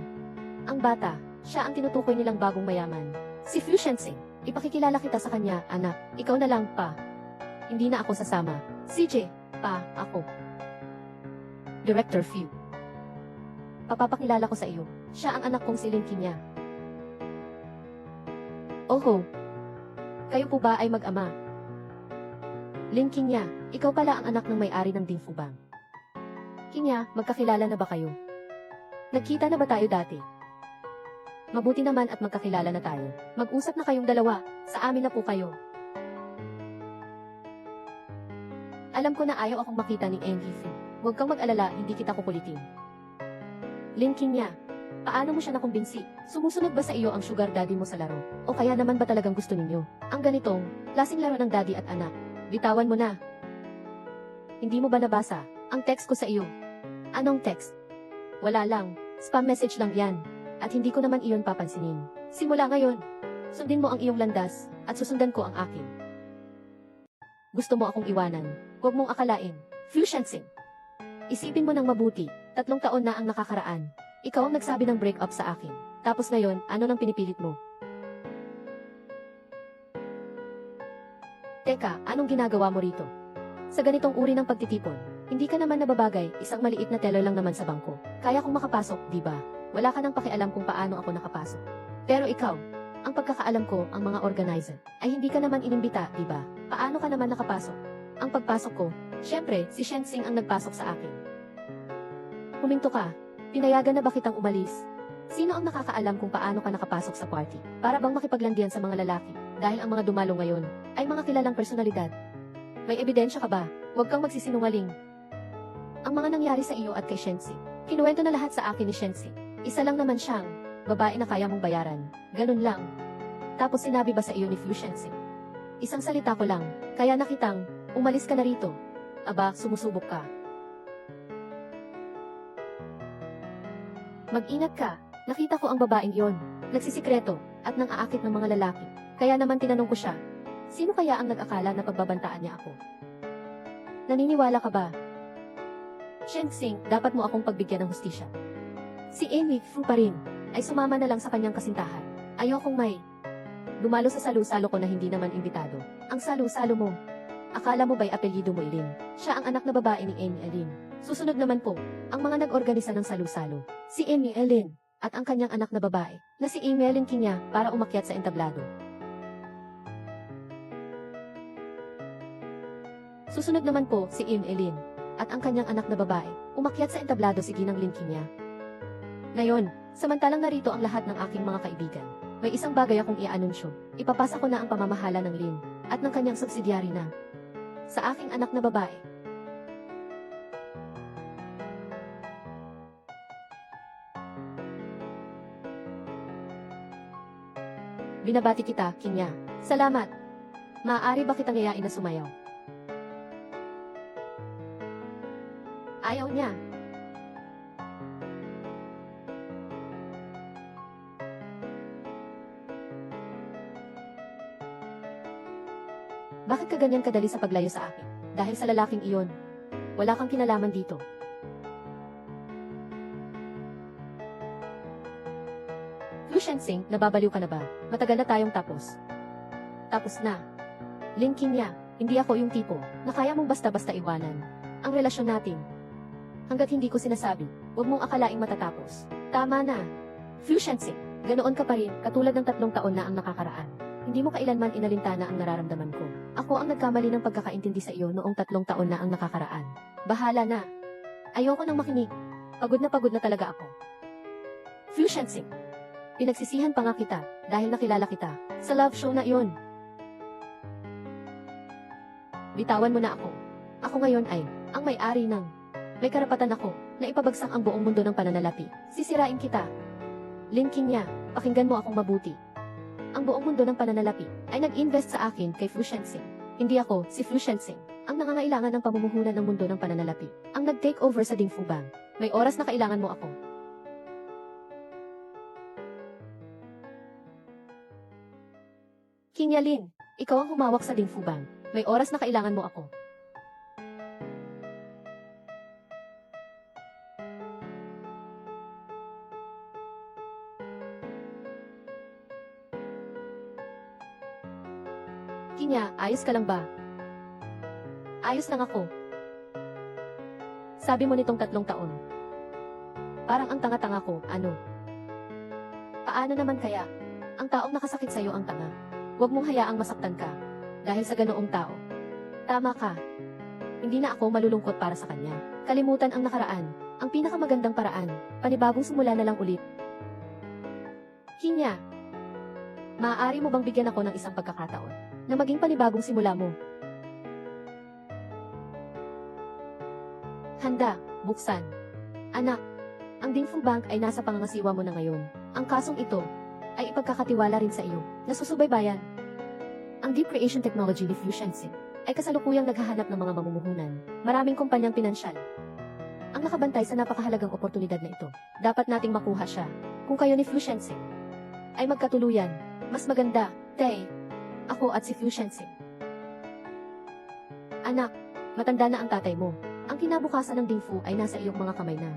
A: Ang bata, siya ang tinutukoy nilang bagong mayaman. Si Fu Shensing. Ipakikilala kita sa kanya, anak. Ikaw na lang, Pa. Hindi na ako sasama. CJ, Pa, ako. Director Fu. Papapakilala ko sa iyo. Siya ang anak kong silingkin niya. Oho. Kayo po ba ay mag-ama? Lin King niya, ikaw pala ang anak ng may-ari ng Ding Fu Bank. King niya, magkakilala na ba kayo? Nagkita na ba tayo dati? Mabuti naman at magkakilala na tayo. Mag-usap na kayong dalawa, sa amin na po kayo. Alam ko na ayaw akong makita ni NGF. Huwag kang mag-alala, hindi kita kukulitin. Lin King niya, paano mo siya nakumbinsi? Sumusunod ba sa iyo ang sugar daddy mo sa laro? O kaya naman ba talagang gusto ninyo? Ang ganitong, klaseng laro ng daddy at anak. Bitawan mo na. Hindi mo ba nabasa ang text ko sa iyo? Anong text? Wala lang. Spam message lang yan. At hindi ko naman iyon papansinin. Simula ngayon, sundin mo ang iyong landas at susundan ko ang akin. Gusto mo akong iwanan? Huwag mong akalain. Fu Shensing. Isipin mo ng mabuti, 3 taon na ang nakakaraan. Ikaw ang nagsabi ng break up sa akin. Tapos ngayon, ano nang pinipilit mo? Teka, anong ginagawa mo rito? Sa ganitong uri ng pagtitipon, hindi ka naman nababagay, isang maliit na teller lang naman sa bangko. Kaya kong makapasok, di ba? Wala ka nang pakialam kung paano ako nakapasok. Pero ikaw, ang pagkakaalam ko, ang mga organizer, ay hindi ka naman inimbita, di ba? Paano ka naman nakapasok? Ang pagpasok ko, syempre, si Shensing ang nagpasok sa akin. Huminto ka. Pinayagan na ba kitang umalis? Sino ang nakakaalam kung paano ka nakapasok sa party? Para bang makipaglandian sa mga lalaki? Dahil ang mga dumalo ngayon ay mga kilalang personalidad. May ebidensya ka ba? Huwag kang magsisinungaling. Ang mga nangyari sa iyo at kay Shensing. Kinuwento na lahat sa akin ni Shensing. Isa lang naman siyang babae na kaya mong bayaran. Ganun lang. Tapos sinabi ba sa iyo ni Fu Shensing? Isang salita ko lang, kaya nakitang umalis ka na rito. Aba, sumusubok ka. Mag-ingat ka. Nakita ko ang babaeng iyon. Nagsisikreto at nang aakit ng mga lalaki. Kaya naman tinanong ko siya. Sino kaya ang nag-akala na pagbabantaan niya ako? Naniniwala ka ba? Shensing, dapat mo akong pagbigyan ng hustisya. Si Amy Fu pa rin ay sumama na lang sa kanyang kasintahan. Ayokong may dumalo sa salu-salo ko na hindi naman imbitado. Ang salu-salo mo. Akala mo ba'y apelyido mo Ilin? Siya ang anak na babae ni Amy Ilin. Susunod naman po, ang mga nag-organisa ng salu-salo, si Amy Ellen, at ang kanyang anak na babae, na si Amy Ellen Kinya, para umakyat sa entablado. Susunod naman po, si Amy Ellen, at ang kanyang anak na babae, umakyat sa entablado si Ginang Lin Kinya. Ngayon, samantalang narito ang lahat ng aking mga kaibigan, may isang bagay akong i-anunsyo. Ipapasa ko na ang pamamahala ng Lin, at ng kanyang subsidiary na, sa aking anak na babae. Binabati kita, Kinya. Salamat. Maaari ba kitang yayain na sumayaw? Ayaw niya. Bakit ka ganyan kadali sa paglayo sa akin? Dahil sa lalaking iyon. Wala kang kinalaman dito. Fu Shensing, nababaliw ka na ba? Matagal na tayong tapos. Tapos na. Lin Kinya, hindi ako yung tipo na kaya mong basta-basta iwanan ang relasyon natin. Hanggat hindi ko sinasabi, huwag mong akalaing matatapos. Tama na. Fu Shensing, ganoon ka pa rin, katulad ng 3 taon na ang nakakaraan. Hindi mo kailanman inalintana ang nararamdaman ko. Ako ang nagkamali ng pagkakaintindi sa iyo noong 3 taon na ang nakakaraan. Bahala na. Ayoko nang makinig. Pagod na talaga ako. Fu Shensing, pinagsisihan pa nga kita dahil nakilala kita sa love show na iyon. Bitawan mo na ako. Ako ngayon ay ang may-ari ng. May karapatan ako na ipabagsak ang buong mundo ng pananalapi. Sisirain kita. Lin Kinya, pakinggan mo akong mabuti. Ang buong mundo ng pananalapi ay nag-invest sa akin kay Fu Shensing. Hindi ako, si Fu Shensing, ang nangangailangan ng pamumuhunan ng mundo ng pananalapi. Ang nag-take over sa Dingfu Bank. May oras na kailangan mo ako. Kinya Lin, ikaw ang humawak sa Dingfu Bank. May oras na kailangan mo ako. Kinya, ayos ka lang ba? Ayos lang ako. Sabi mo nitong 3 taon. Parang ang tanga-tanga ko, ano? Paano naman kaya? Ang taong nakasakit sa'yo ang tanga. Huwag mong hayaang masaktan ka. Dahil sa ganoong tao. Tama ka. Hindi na ako malulungkot para sa kanya. Kalimutan ang nakaraan. Ang pinakamagandang paraan. Panibagong simula na lang ulit. Kinya, maaari mo bang bigyan ako ng isang pagkakataon na maging panibagong simula mo? Handa, buksan. Anak, ang Dingfu Bank ay nasa pangangasiwa mo na ngayon. Ang kasong ito ay ipagkakatiwala rin sa iyo. Nasusubaybayan. Ang Deep Creation Technology ni Fu Shensing ay kasalukuyang naghahanap ng mga mamumuhunan. Maraming kumpanyang pinansyal ang nakabantay sa napakahalagang oportunidad na ito. Dapat nating makuha siya. Kung kayo ni Fu Shensing ay magkatuluyan, mas maganda, ako at si Fu Shensing. Anak, matanda na ang tatay mo. Ang kinabukasan ng Dingfu ay nasa iyong mga kamay na.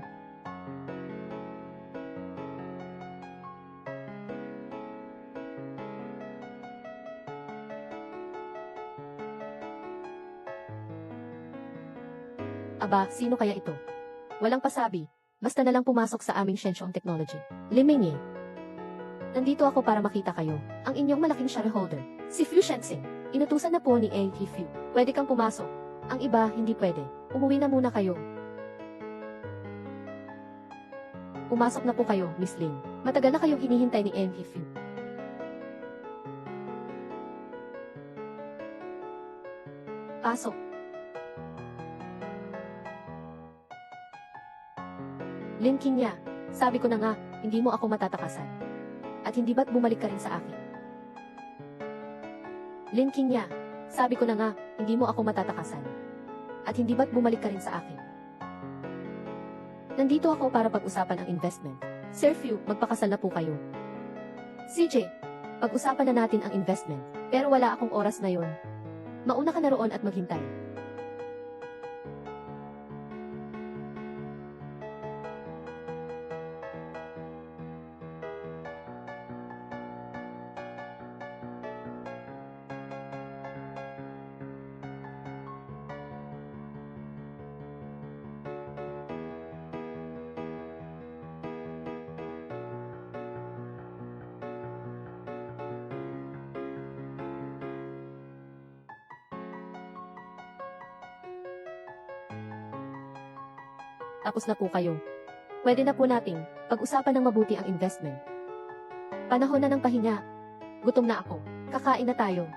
A: Aba, sino kaya ito? Walang pasabi. Basta na lang pumasok sa aming Shenxiong Technology. Liming eh. Nandito ako para makita kayo, ang inyong malaking shareholder, si Fu Shensing. Inutusan na po ni A.T. Fu. Pwede kang pumasok. Ang iba, hindi pwede. Umuwi na muna kayo. Pumasok na po kayo, Miss Lin. Matagal na kayong hinihintay ni A.T. Fu. Pasok. Lin Kinya, sabi ko na nga, hindi mo ako matatakasan. At hindi ba't bumalik ka rin sa akin? Lin Kinya, sabi ko na nga, hindi mo ako matatakasan. At hindi ba't bumalik ka rin sa akin? Nandito ako para pag-usapan ang investment. Sir Fu, magpakasal na po kayo. CJ, pag-usapan na natin ang investment. Pero wala akong oras na yon. Mauna ka na roon at maghintay. tapos na po kayo. Pwede na po nating pag-usapan ng mabuti ang investment. Panahon na ng pahinga. Gutom na ako. Kakain na tayo.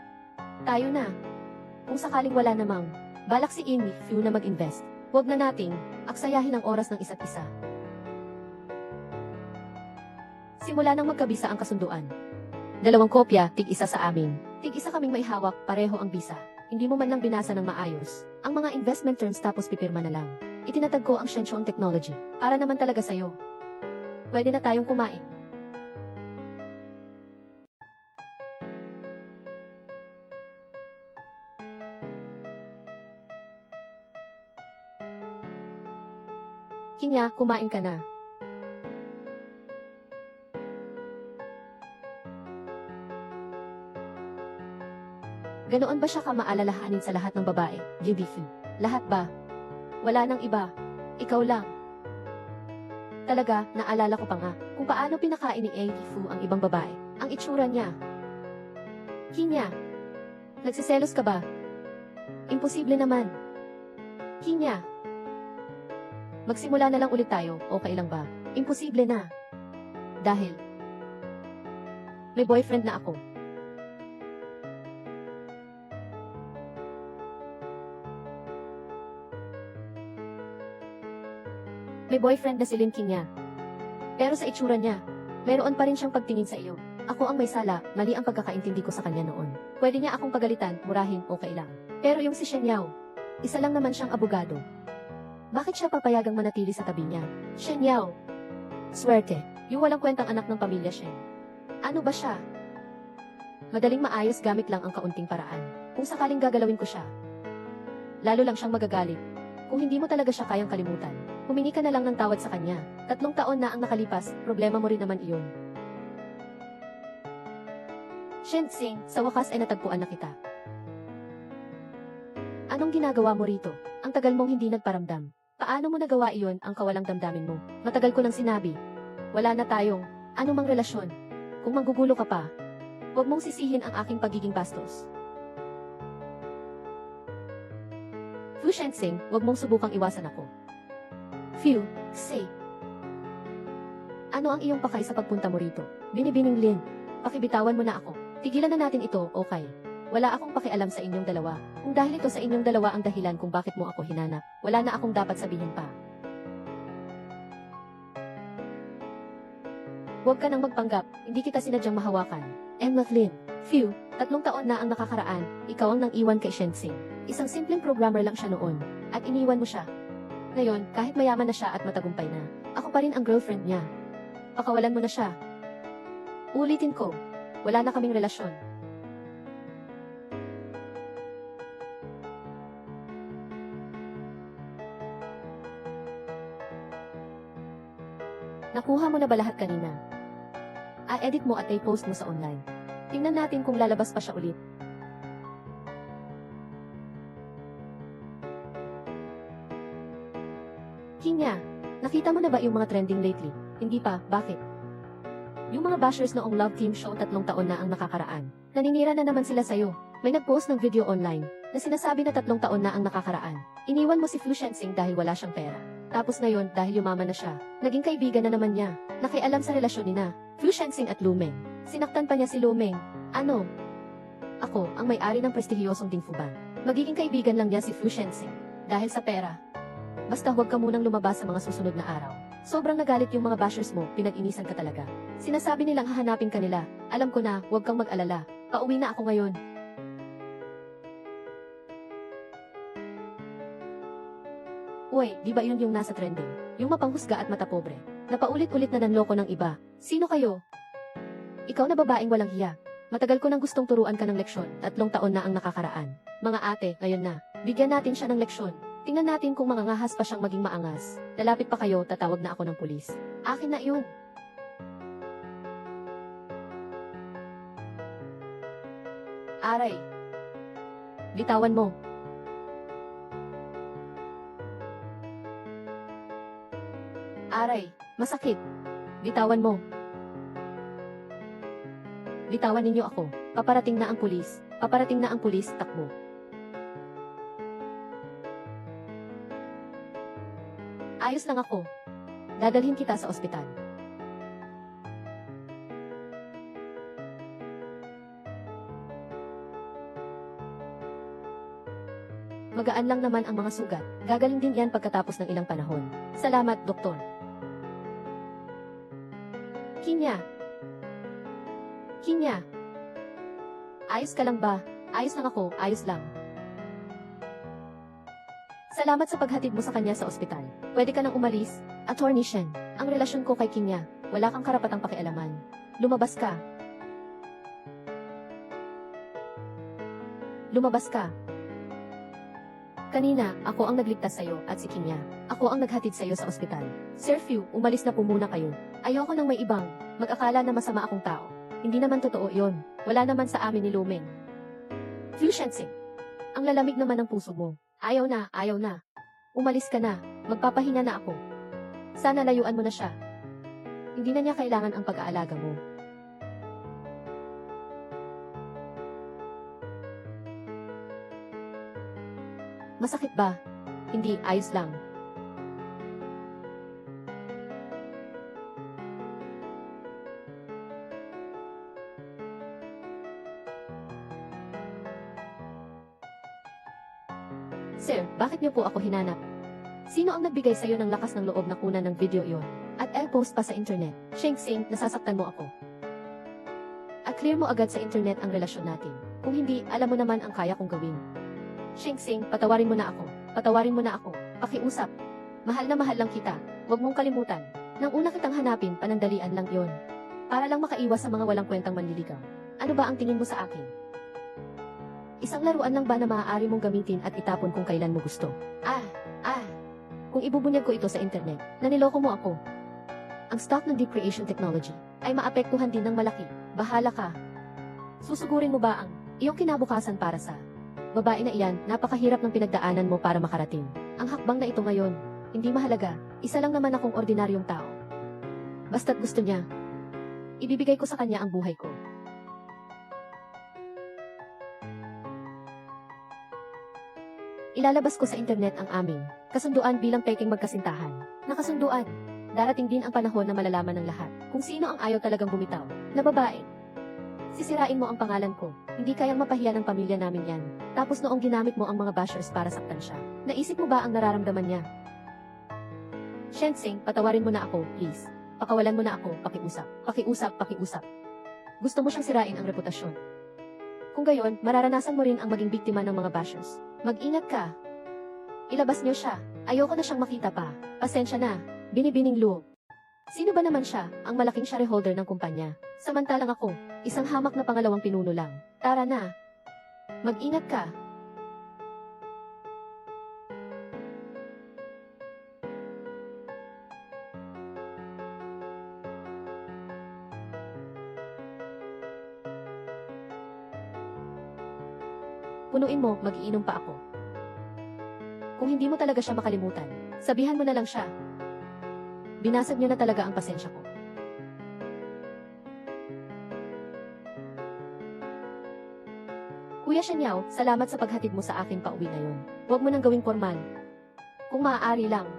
A: Tayo na. Kung sakaling wala namang balak si Amy Fu na mag-invest, huwag na nating aksayahin ang oras ng isa't isa. Simula nang magkabisa ang kasunduan. 2 kopya, tig-isa sa amin. Tig-isa kaming may hawak, pareho ang bisa. Hindi mo man lang binasa ng maayos ang mga investment terms tapos pipirma na lang. Itinatag ko ang Shenxiong technology. Para naman talaga sa'yo. Pwede na tayong kumain. Kinya, kumain ka na. Ganoon ba siya kamaalalahanin sa lahat ng babae, Yubifu? Lahat ba? Wala nang iba. Ikaw lang. Talaga, naalala ko pa nga, kung paano pinakain ni Yubifu ang ibang babae. Ang itsura niya. Kinya. Nagsiselos ka ba? Imposible naman. Kinya. Magsimula na lang ulit tayo, okay lang ba? Imposible na. Dahil may boyfriend na ako. May boyfriend na si Lin Kinya. Pero sa itsura niya, meron pa rin siyang pagtingin sa iyo. Ako ang may sala, mali ang pagkakaintindi ko sa kanya noon. Pwede niya akong pagalitan, murahin, okay lang. Pero yung si Shen Yao, isa lang naman siyang abogado. Bakit siya papayagang manatili sa tabi niya? Shen Yao. Swerte, yung walang kwentang anak ng pamilya Shen. Ano ba siya? Madaling maayos gamit lang ang kaunting paraan. Kung sakaling gagalawin ko siya, lalo lang siyang magagalit. Kung hindi mo talaga siya kayang kalimutan, humingi ka na lang ng tawad sa kanya. 3 taon na ang nakalipas, problema mo rin naman iyon. Shen Xing, sa wakas ay natagpuan na kita. Anong ginagawa mo rito? Ang tagal mong hindi nagparamdam. Paano mo nagawa iyon ang kawalang damdamin mo? Matagal ko nang sinabi. Wala na tayong anumang relasyon. Kung manggugulo ka pa, huwag mong sisihin ang aking pagiging bastos. Fu Shensing, huwag mong subukang iwasan ako. Fu, say. Ano ang iyong pakay sa pagpunta mo rito? Binibining Lin, pakibitawan mo na ako. Tigilan na natin ito, okay? Wala akong pakialam sa inyong dalawa. Kung dahil ito sa inyong dalawa ang dahilan kung bakit mo ako hinanap, wala na akong dapat sabihin pa. Huwag ka nang magpanggap, hindi kita sinadyang mahawakan. Emma Flynn, Fu, 3 taon na ang nakakaraan, ikaw ang nang iwan kay Shensing. Isang simpleng programmer lang siya noon, at iniwan mo siya. Ngayon, kahit mayaman na siya at matagumpay na, ako pa rin ang girlfriend niya. Pakawalan mo na siya. Ulitin ko, wala na kaming relasyon. Nakuha mo na ba lahat kanina? I-edit mo at i-post mo sa online. Tingnan natin kung lalabas pa siya ulit. Kinya, nakita mo na ba yung mga trending lately? Hindi pa, bakit? Yung mga bashers noong Love Team Show 3 taon na ang nakakaraan. Naninira na naman sila sa'yo. May nag-post ng video online na sinasabi na 3 taon na ang nakakaraan. Iniwan mo si Fu Shensing dahil wala siyang pera. Tapos ngayon, dahil yumaman na siya, naging kaibigan na naman niya. Nakialam sa relasyon nina, Fu Shensing at Lumeng. Sinaktan pa niya si Lumeng. Ano? Ako, ang may-ari ng prestihiyosong Dingfuban. Magiging kaibigan lang niya si Fu Shensing. Dahil sa pera. Basta huwag ka munang lumabas sa mga susunod na araw. Sobrang nagalit yung mga bashers mo, pinag-inisan ka talaga. Sinasabi nilang hahanapin ka nila. Alam ko na, huwag kang mag-alala. Pauwi na ako ngayon. Uy, di ba yun yung nasa trending? Yung mapanghusga at matapobre. Napaulit-ulit na nanloko ng iba. Sino kayo? Ikaw na babaeng walang hiya. Matagal ko nang gustong turuan ka ng leksyon, 3 taon na ang nakakaraan. Mga ate, ngayon na. Bigyan natin siya ng leksyon. Tingnan natin kung mangangahas pa siyang maging maangas. Lalapit pa kayo, tatawag na ako ng pulis. Akin na yun. Aray. Bitawan mo. Aray, masakit. Bitawan mo. Bitawan ninyo ako. Paparating na ang pulis. Paparating na ang pulis, takbo. Ayos lang ako. Dadalhin kita sa ospital. Magaan lang naman ang mga sugat. Gagaling din yan pagkatapos ng ilang panahon. Salamat, doktor. Kinya. Kinya. Ayos ka lang ba? Ayos lang ako, ayos lang. Salamat sa paghatid mo sa kanya sa ospital. Pwede ka nang umalis. Attorney Shen, ang relasyon ko kay Kinya, wala kang karapatang pakialaman. Lumabas ka. Lumabas ka. Kanina, ako ang nagligtas sa'yo at si Kinya. Ako ang naghatid sa'yo sa ospital. Sir Fu, umalis na po muna kayo. Ayoko nang may ibang mag-akala na masama akong tao. Hindi naman totoo yon. Wala naman sa amin ni Lumeng. Fu Shensing, ang lalamig naman ng puso mo. Ayaw na, ayaw na. Umalis ka na. Magpapahinga na ako. Sana layuan mo na siya. Hindi na niya kailangan ang pag-aalaga mo. Masakit ba? Hindi, ayos lang. Sir, bakit niyo po ako hinanap? Sino ang nagbigay sa'yo ng lakas ng loob na kunan ng video iyon? At post pa sa internet. Sheng Tsing, nasasaktan mo ako. At clear mo agad sa internet ang relasyon natin. Kung hindi, alam mo naman ang kaya kong gawin. Sheng Tsing, patawarin mo na ako. Patawarin mo na ako. Pakiusap. Mahal na mahal lang kita. Huwag mong kalimutan. Nang una kitang hanapin, panandalian lang yon. Para lang makaiwas sa mga walang kwentang manliligaw. Ano ba ang tingin mo sa akin? Isang laruan lang ba na maaari mong gamitin at itapon kung kailan mo gusto? Kung ibubunyag ko ito sa internet, naniloko mo ako. Ang stock ng Deep Creation Technology ay maapektuhan din ng malaki. Bahala ka. Susugurin mo ba ang iyong kinabukasan para sa babae na iyan? Napakahirap ng pinagdaanan mo para makarating. Ang hakbang na ito ngayon, hindi mahalaga. Isa lang naman akong ordinaryong tao. Basta't gusto niya, ibibigay ko sa kanya ang buhay ko. Ilalabas ko sa internet ang aming kasunduan bilang peking magkasintahan. Nakasunduan. Darating din ang panahon na malalaman ng lahat kung sino ang ayaw talagang bumitaw na babae. Sisirain mo ang pangalan ko. Hindi kayang mapahiya ng pamilya namin yan. Tapos noong ginamit mo ang mga bashers para saktan siya. Naisip mo ba ang nararamdaman niya? Shen Tsing, patawarin mo na ako, please. Pakawalan mo na ako, pakiusap. Pakiusap, pakiusap. Gusto mo siyang sirain ang reputasyon. Kung gayon, mararanasan mo rin ang maging biktima ng mga bashers. Mag-ingat ka. Ilabas niyo siya. Ayoko na siyang makita pa. Pasensya na. Binibining Lu. Sino ba naman siya, ang malaking shareholder ng kumpanya? Samantalang ako, isang hamak na pangalawang pinuno lang. Tara na. Mag-ingat ka. Punuin mo, mag-iinom pa ako. Kung hindi mo talaga siya makalimutan, sabihan mo na lang siya. Binasag niyo na talaga ang pasensya ko. Kuya Shen Yao, salamat sa paghatid mo sa akin pauwi ngayon. Huwag mo nang gawing formal. Kung maaari lang,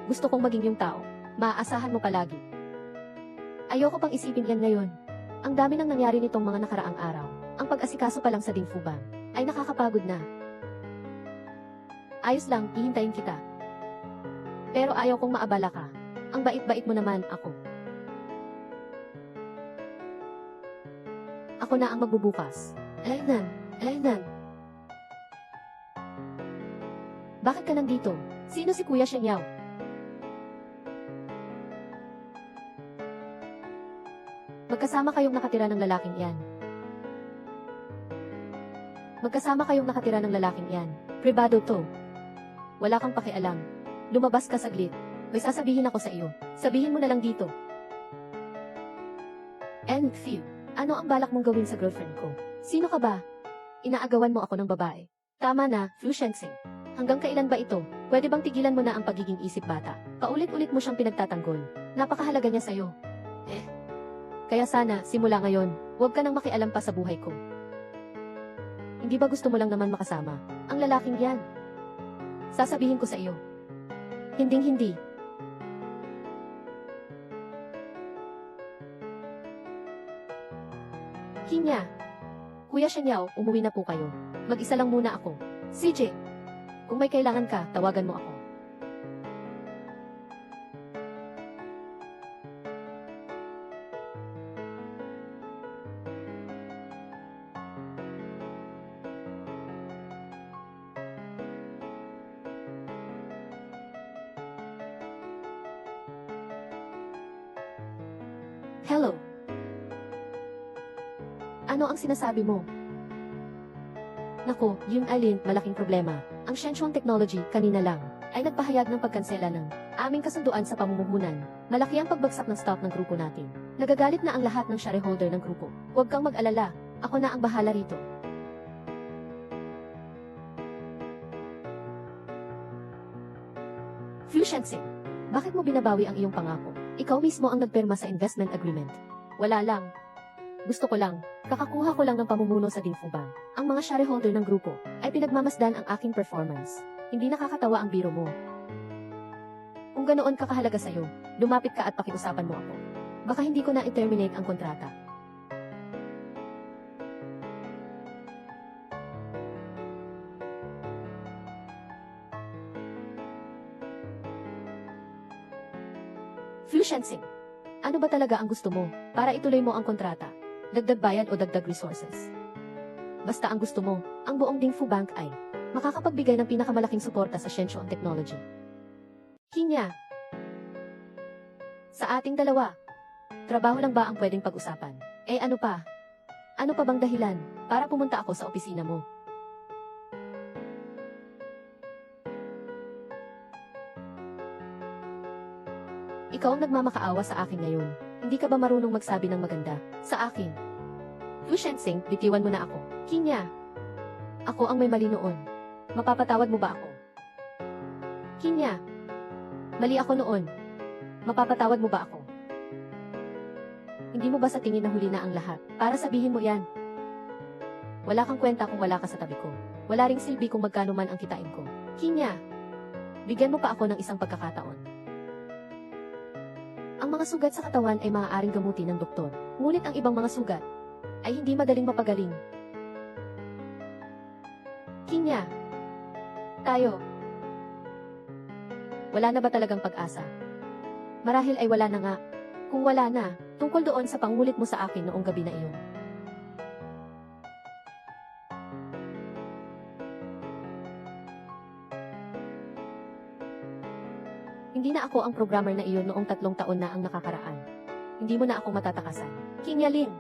A: gusto kong maging yung tao. Maaasahan mo palagi. Ayoko pang isipin yan ngayon. Ang dami nang nangyari nitong mga nakaraang araw. Ang pag-asikaso pa lang sa Dingfu Bank ay nakakapagod na. Ayos lang, hihintayin kita. Pero ayaw kong maabala ka. Ang bait-bait mo naman, ako. Ako na ang magbubukas. Alaynan. Bakit ka nandito? Sino si Kuya Shen Yao? Magkasama kayong nakatira ng lalaking yan. Pribado to. Wala kang pakialam. Lumabas ka saglit. May sasabihin ako sa iyo. Sabihin mo na lang dito. And Phil, ano ang balak mong gawin sa girlfriend ko? Sino ka ba? Inaagawan mo ako ng babae. Tama na, Fu Shensing. Hanggang kailan ba ito? Pwede bang tigilan mo na ang pagiging isip bata? Paulit-ulit mo siyang pinagtatanggol. Napakahalaga niya sa'yo. Kaya sana, simula ngayon, huwag ka nang makialam pa sa buhay ko. Hindi ba gusto mo lang naman makasama ang lalaking yan? Sasabihin ko sa iyo. Hinding-hindi. Kinya. Kuya Shenyao, umuwi na po kayo. Mag-isa lang muna ako. CJ. Kung may kailangan ka, tawagan mo ako. Hello. Ano ang sinasabi mo? Nako, yun Alin, malaking problema. Ang Shenchuang Technology, kanina lang, ay nagpahayag ng pagkansela ng aming kasunduan sa pamumuhunan. Malaki ang pagbagsak ng stock ng grupo natin. Nagagalit na ang lahat ng shareholder ng grupo. Huwag kang mag-alala, ako na ang bahala rito. Fu Shensing, bakit mo binabawi ang iyong pangako? Ikaw mismo ang nagpirma sa investment agreement. Wala lang. Gusto ko lang, kakakuha ko lang ng pamumuno sa Dingfu Bank. Ang mga shareholder ng grupo ay pinagmamasdan ang aking performance. Hindi nakakatawa ang biro mo. Kung ganoon kakahalaga sa'yo, lumapit ka at pakiusapan mo ako. Baka hindi ko na i-terminate ang kontrata. Fu Shensing, ano ba talaga ang gusto mo para ituloy mo ang kontrata? Dagdag bayad o dagdag resources? Basta ang gusto mo, ang buong Dingfu Bank ay makakapagbigay ng pinakamalaking suporta sa Shenchuang Technology. Kinya, sa ating dalawa, trabaho lang ba ang pwedeng pag-usapan? Eh ano pa? Ano pa bang dahilan para pumunta ako sa opisina mo? Ikaw ang nagmamakaawa sa akin ngayon. Hindi ka ba marunong magsabi ng maganda sa akin? Fu Shensing, bitiwan mo na ako. Kinya, ako ang may mali noon. Mapapatawad mo ba ako? Kinya, mali ako noon. Mapapatawad mo ba ako? Hindi mo ba sa tingin na huli na ang lahat para sabihin mo yan? Wala kang kwenta kung wala ka sa tabi ko. Wala ring silbi kung magkano man ang kitain ko. Kinya, bigyan mo pa ako ng isang pagkakataon. Ang mga sugat sa katawan ay maaaring gamutin ng doktor, ngunit ang ibang mga sugat ay hindi madaling mapagaling. Kinya, tayo. Wala na ba talagang pag-asa? Marahil ay wala na nga. Kung wala na, tungkol doon sa pangulit mo sa akin noong gabi na iyon. Hindi na ako ang programmer na iyon noong 3 taon na ang nakakaraan. Hindi mo na ako matatakasan. Kinya Lin.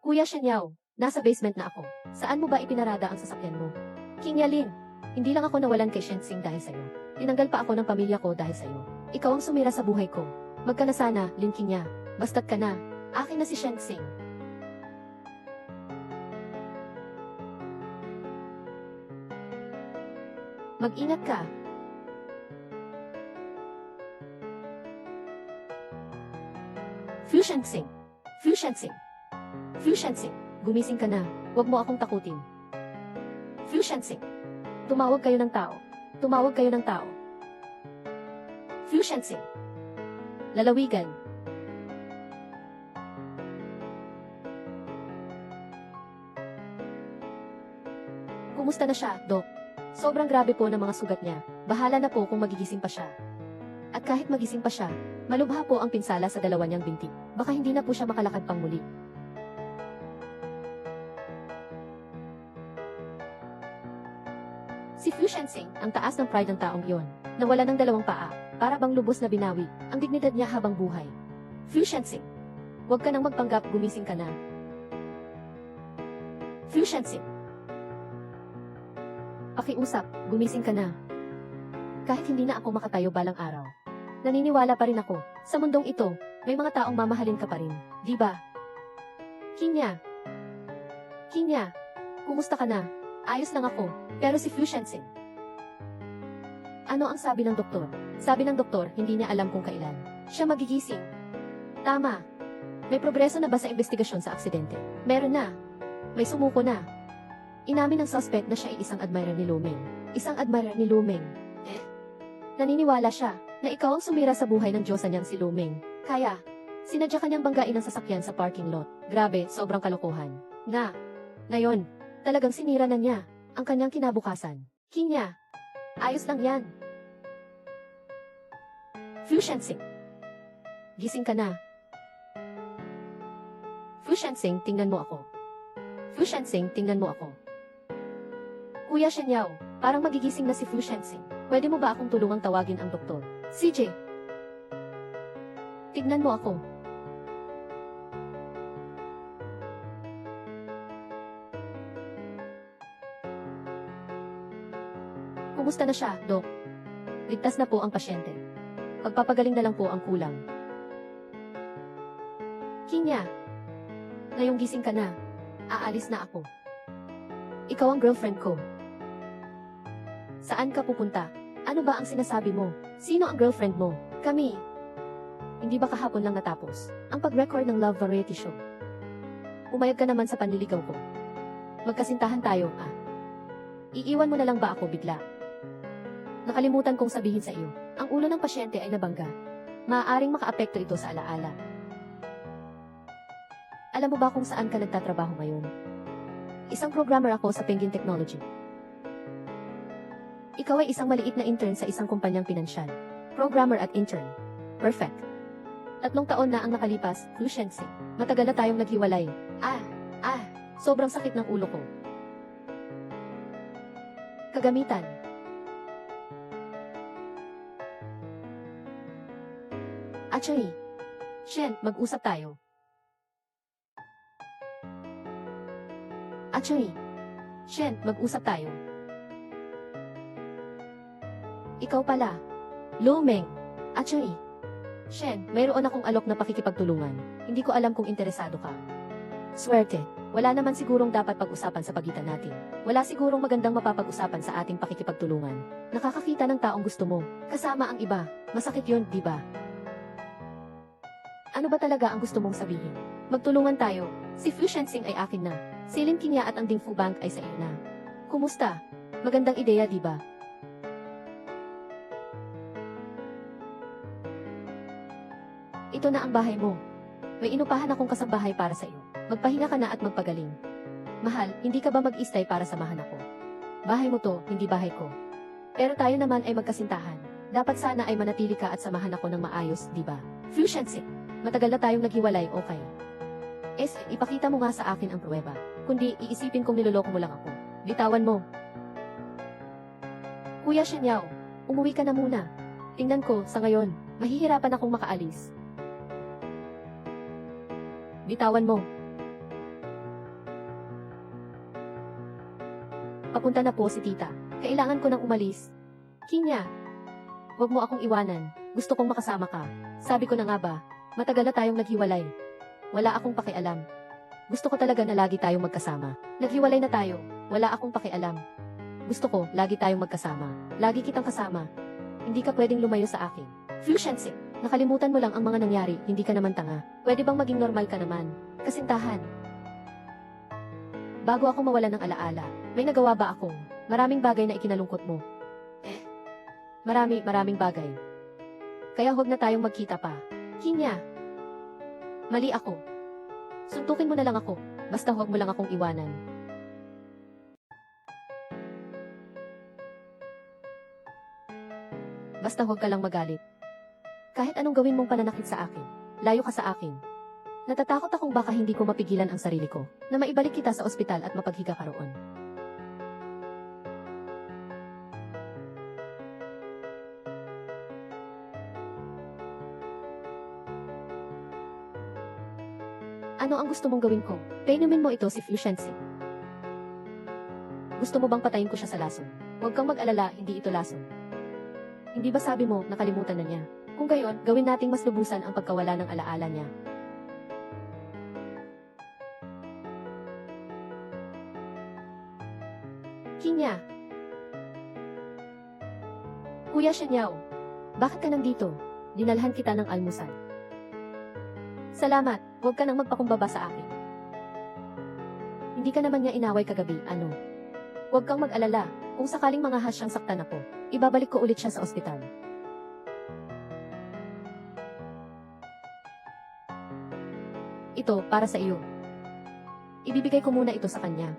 A: Kuya Shenyao, nasa basement na ako. Saan mo ba ipinarada ang sasakyan mo? Kinya Lin, hindi lang ako nawalan kay Shensing dahil sa'yo. Tinanggal pa ako ng pamilya ko dahil sa'yo. Ikaw ang sumira sa buhay ko. Magka na sana, Lin Kinya. Basta't ka na. Akin na si Shensing. Mag-ingat ka. Fu Shensing. Fu Shensing. Fu Shensing, gumising ka na. Huwag mo akong takutin. Fu Shensing. Tumawag kayo ng tao. Tumawag kayo ng tao. Fu Shensing. Lalawigan. Kumusta na siya, Dok? Sobrang grabe po ng mga sugat niya. Bahala na po kung magigising pa siya. At kahit magising pa siya, malubha po ang pinsala sa dalawa niyang binti. Baka hindi na po siya makalakad pang muli. Si Fu Shensing, ang taas ng pride ng taong iyon, nawala ng 2 paa, para bang lubos na binawi, ang dignidad niya habang buhay. Fu Shensing, huwag ka nang magpanggap, gumising ka na. Fu Shensing, pakiusap, gumising ka na. Kahit hindi na ako makatayo balang araw, naniniwala pa rin ako, sa mundong ito, may mga taong mamahalin ka pa rin, di ba? Kinya, Kinya, kumusta ka na? Ayos lang ako, pero si Fu Shensing. Ano ang sabi ng doktor? Sabi ng doktor, hindi niya alam kung kailan siya magigising. Tama. May progreso na ba sa investigasyon sa aksidente? Meron na. May sumuko na. Inamin ng suspect na siya ay isang admirer ni Lumeng. Isang admirer ni Lumeng. Naniniwala siya na ikaw ang sumira sa buhay ng Diyosa niyang si Lumeng. Kaya, sinadya kanyang banggain ang sasakyan sa parking lot. Grabe, sobrang kalokohan. Ngayon, talagang sinira na niya ang kanyang kinabukasan. Kinya, ayos lang yan. Fu Shensing. Gising ka na. Fu Shensing, tingnan mo ako. Fu Shensing, tingnan mo ako. Kuya Shenyao, parang magigising na si Fu Shensing. Pwede mo ba akong tulungang tawagin ang doktor? CJ. Tignan mo ako. Kumusta na siya, Dok? Ligtas na po ang pasyente. Pagpapagaling na lang po ang kulang. Kinya, ngayong gising ka na, aalis na ako. Ikaw ang girlfriend ko. Saan ka pupunta? Ano ba ang sinasabi mo? Sino ang girlfriend mo? Kami. Hindi ba kahapon lang natapos ang pag-record ng love variety show? Umayag ka naman sa panliligaw ko. Magkasintahan tayo, Iiwan mo na lang ba ako bigla? Nakalimutan kong sabihin sa iyo, ang ulo ng pasyente ay nabangga. Maaaring makaapekto ito sa alaala. Alam mo ba kung saan ka nagtatrabaho ngayon? Isang programmer ako sa Penguin Technology. Ikaw ay isang maliit na intern sa isang kumpanyang pinansyal. Programmer at intern. Perfect. 3 taon na ang nakalipas, Fu Shensing. Matagal na tayong naghiwalay. Sobrang sakit ng ulo ko. Kagamitan. Actually, Shen, mag-usap tayo. Ikaw pala. Lumeng. Actually, Shen, mayroon akong alok na pakikipagtulungan. Hindi ko alam kung interesado ka. Swerte. Wala naman sigurong dapat pag-usapan sa pagitan natin. Wala sigurong magandang mapapag-usapan sa ating pakikipagtulungan. Nakakakita ng taong gusto mo, kasama ang iba. Masakit yun, di ba? Ano ba talaga ang gusto mong sabihin? Magtulungan tayo. Si Fu Shensing ay akin na. Si Lin Qinya at ang Dingfu Bank ay sa iyo na. Kumusta? Magandang ideya, di ba? Ito na ang bahay mo. May inupahan akong kasambahay para sa iyo. Magpahinga ka na at magpagaling. Mahal, hindi ka ba mag-istay para samahan ako? Bahay mo to, hindi bahay ko. Pero tayo naman ay magkasintahan. Dapat sana ay manatili ka at samahan ako ng maayos, di ba? Fu Shensing, matagal na tayong naghiwalay, okay? Ipakita mo nga sa akin ang pruweba. Kundi, iisipin kong niloloko mo lang ako. Bitawan mo. Kuya Shenyao, umuwi ka na muna. Tingnan ko, sa ngayon, mahihirapan akong makaalis. Bitawan mo. Papunta na po si tita. Kailangan ko nang umalis. Kinya, huwag mo akong iwanan. Gusto kong makasama ka. Sabi ko na nga ba, matagal na tayong naghiwalay. Wala akong pakialam. Gusto ko talaga na lagi tayong magkasama. Naghiwalay na tayo. Wala akong pakialam. Gusto ko, lagi tayong magkasama. Lagi kitang kasama. Hindi ka pwedeng lumayo sa akin. Fu Shensing, nakalimutan mo lang ang mga nangyari, hindi ka naman tanga. Pwede bang maging normal ka naman? Kasintahan. Bago ako mawala ng alaala, may nagawa ba akong maraming bagay na ikinalungkot mo? Maraming bagay. Kaya huwag na tayong magkita pa. Kinya. Mali ako. Suntukin mo na lang ako, basta huwag mo lang akong iwanan. Basta huwag ka lang magalit. Kahit anong gawin mong pananakit sa akin, layo ka sa akin. Natatakot akong baka hindi ko mapigilan ang sarili ko, na maibalik kita sa ospital at mapaghiga ka roon. Ano ang gusto mong gawin ko? Painumin mo ito si Fu Shensing. Gusto mo bang patayin ko siya sa lason? Huwag kang mag-alala, hindi ito lason. Hindi ba sabi mo, nakalimutan na niya? Kung gayon, gawin nating mas lubusan ang pagkawala ng alaala niya. Kinya. Kuya Shenyao, bakit ka nandito? Dinalhan kita ng almusal. Salamat, huwag ka nang magpakumbaba sa akin. Hindi ka naman niya inaway kagabi, ano? Huwag kang mag-alala, kung sakaling mangahas siyang saktan ako, ibabalik ko ulit siya sa ospital. Ito, para sa iyo. Ibibigay ko muna ito sa kanya.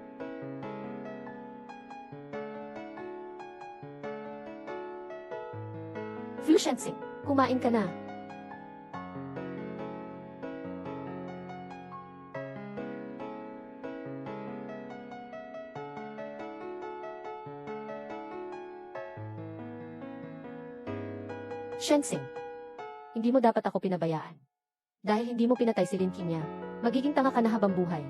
A: Fushensing, kumain ka na. Shensing, hindi mo dapat ako pinabayaan. Dahil hindi mo pinatay si Lin Qingya, magiging tanga ka na habang buhay.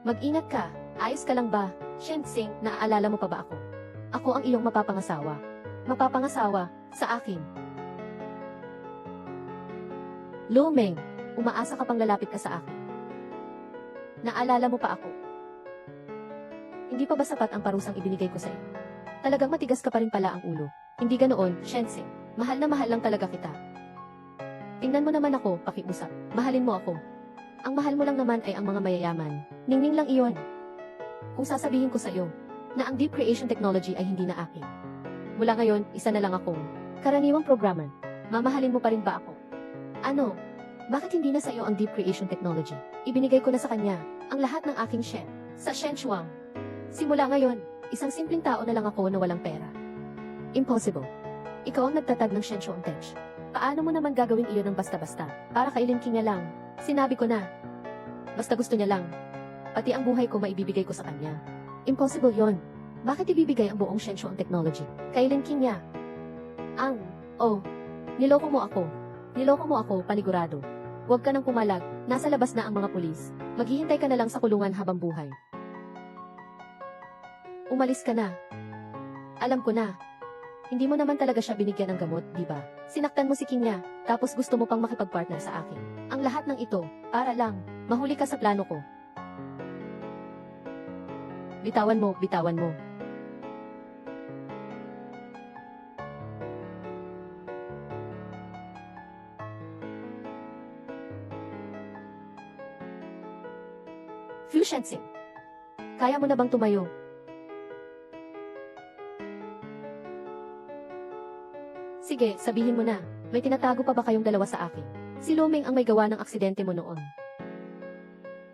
A: Mag-ingat ka, ayos ka lang ba? Shensing, naaalala mo pa ba ako? Ako ang iyong mapapangasawa. Mapapangasawa, sa akin. Lu Meng, umaasa ka pang lalapit ka sa akin. Naalala mo pa ako? Hindi pa ba sapat ang parusang ibinigay ko sa iyo? Talagang matigas ka pa rin pala ang ulo. Hindi ganoon, Shensing. Mahal na mahal lang talaga kita. Tingnan mo naman ako, pakiusap. Mahalin mo ako. Ang mahal mo lang naman ay ang mga mayayaman. Ningning lang iyon. Kung sasabihin ko sa iyo na ang deep creation technology ay hindi na akin. Mula ngayon, isa na lang akong karaniwang programmer. Mamahalin mo pa rin ba ako? Ano? Bakit hindi na sa iyo ang deep creation technology? Ibinigay ko na sa kanya ang lahat ng aking share sa Shenchuang. Simula ngayon, isang simpleng tao na lang ako na walang pera. Impossible. Ikaw ang nagtatag ng Shenchuang Tech. Paano mo naman gagawin iyon ng basta-basta? Para kay Lin Qingya lang. Sinabi ko na. Basta gusto niya lang. Pati ang buhay ko maibibigay ko sa kanya. Impossible yon. Bakit ibibigay ang buong Shenchuang technology kay Lin Qingya? Niloko mo ako. Niloko mo ako, panigurado. Huwag ka nang pumalag, nasa labas na ang mga pulis. Maghihintay ka na lang sa kulungan habang buhay. Umalis ka na. Alam ko na. Hindi mo naman talaga siya binigyan ng gamot, di ba? Sinaktan mo si Qingya, tapos gusto mo pang makipagpartner sa akin. Ang lahat ng ito, para lang, mahuli ka sa plano ko. Bitawan mo, bitawan mo. Fushensing, kaya mo na bang tumayo? Sige, sabihin mo na, may tinatago pa ba kayong dalawa sa akin? Si Lu Meng ang may gawa ng aksidente mo noon.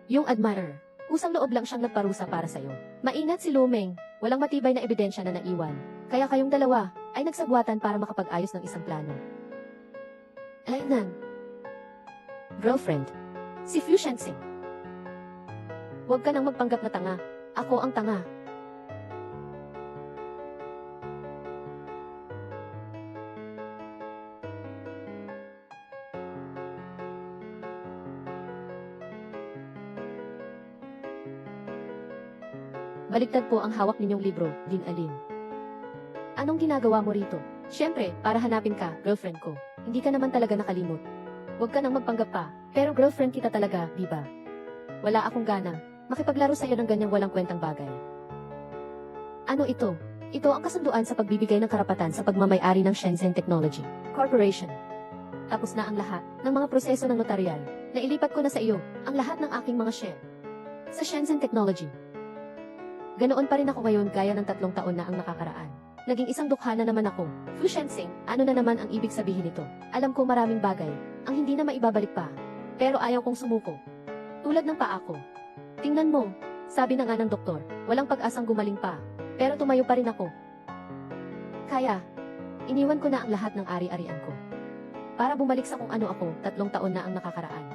A: Yung admirer, usang loob lang siyang nagparusa para sa'yo. Maingat si Lu Meng, walang matibay na ebidensya na naiwan. Kaya kayong dalawa ay nagsagwatan para makapag-ayos ng isang plano. Aynan. Girlfriend, si Fushensing. Huwag ka nang magpanggap na tanga. Ako ang tanga. Baliktad po ang hawak ninyong libro, Din Alin. Anong ginagawa mo rito? Siyempre, para hanapin ka, girlfriend ko. Hindi ka naman talaga nakalimot. Huwag ka nang magpanggap pa, pero girlfriend kita talaga, di ba? Wala akong gana makipaglaro sa'yo ng ganyang walang kwentang bagay. Ano ito? Ito ang kasunduan sa pagbibigay ng karapatan sa pagmamay-ari ng Shenzhen Technology Corporation. Tapos na ang lahat ng mga proseso ng notaryal. Nailipat ko na sa iyo ang lahat ng aking mga share sa Shenzhen Technology. Ganoon pa rin ako ngayon gaya ng 3 taon na ang nakakaraan. Naging isang dukha na naman ako. Fushensing, ano na naman ang ibig sabihin nito? Alam ko maraming bagay ang hindi na maibabalik pa. Pero ayaw kong sumuko. Tulad ng paa ko. Tingnan mo, sabi na nga ng doktor, walang pag-asang gumaling pa. Pero tumayo pa rin ako. Kaya, iniwan ko na ang lahat ng ari-arian ko. Para bumalik sa kung ano ako, 3 taon na ang nakakaraan.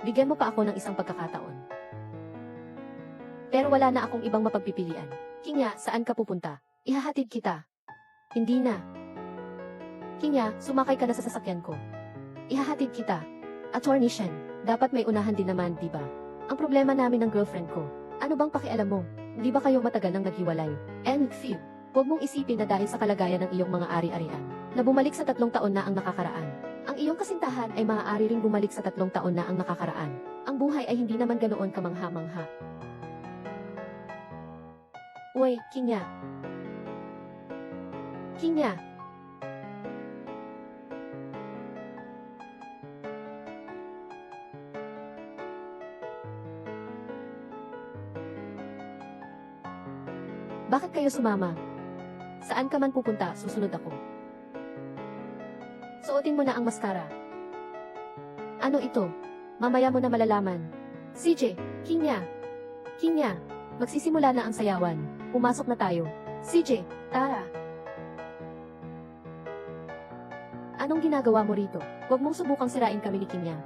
A: Bigyan mo pa ako ng isang pagkakataon. Pero wala na akong ibang mapagpipilian. Qingya, saan ka pupunta? Ihahatid kita. Hindi na. Qingya, sumakay ka na sa sasakyan ko. Ihahatid kita. Attorney Shen, dapat may unahan din naman, di ba? Ang problema namin ng girlfriend ko. Ano bang pakialam mo? Di ba kayo matagal nang naghiwalay? And few, huwag mong isipin na dahil sa kalagayan ng iyong mga ari-arian, na bumalik sa 3 taon na ang nakakaraan. Ang iyong kasintahan ay maaari ring bumalik sa 3 taon na ang nakakaraan. Ang buhay ay hindi naman ganoon kamangha-mangha. Uy, Qingya. Qingya. Bakit kayo sumama? Saan ka man pupunta, susunod ako. Suotin mo na ang maskara. Ano ito? Mamaya mo na malalaman. CJ, Kinya. Kinya, magsisimula na ang sayawan. Pumasok na tayo. CJ, tara. Anong ginagawa mo rito? Huwag mong subukang sirain kami ni Kinya.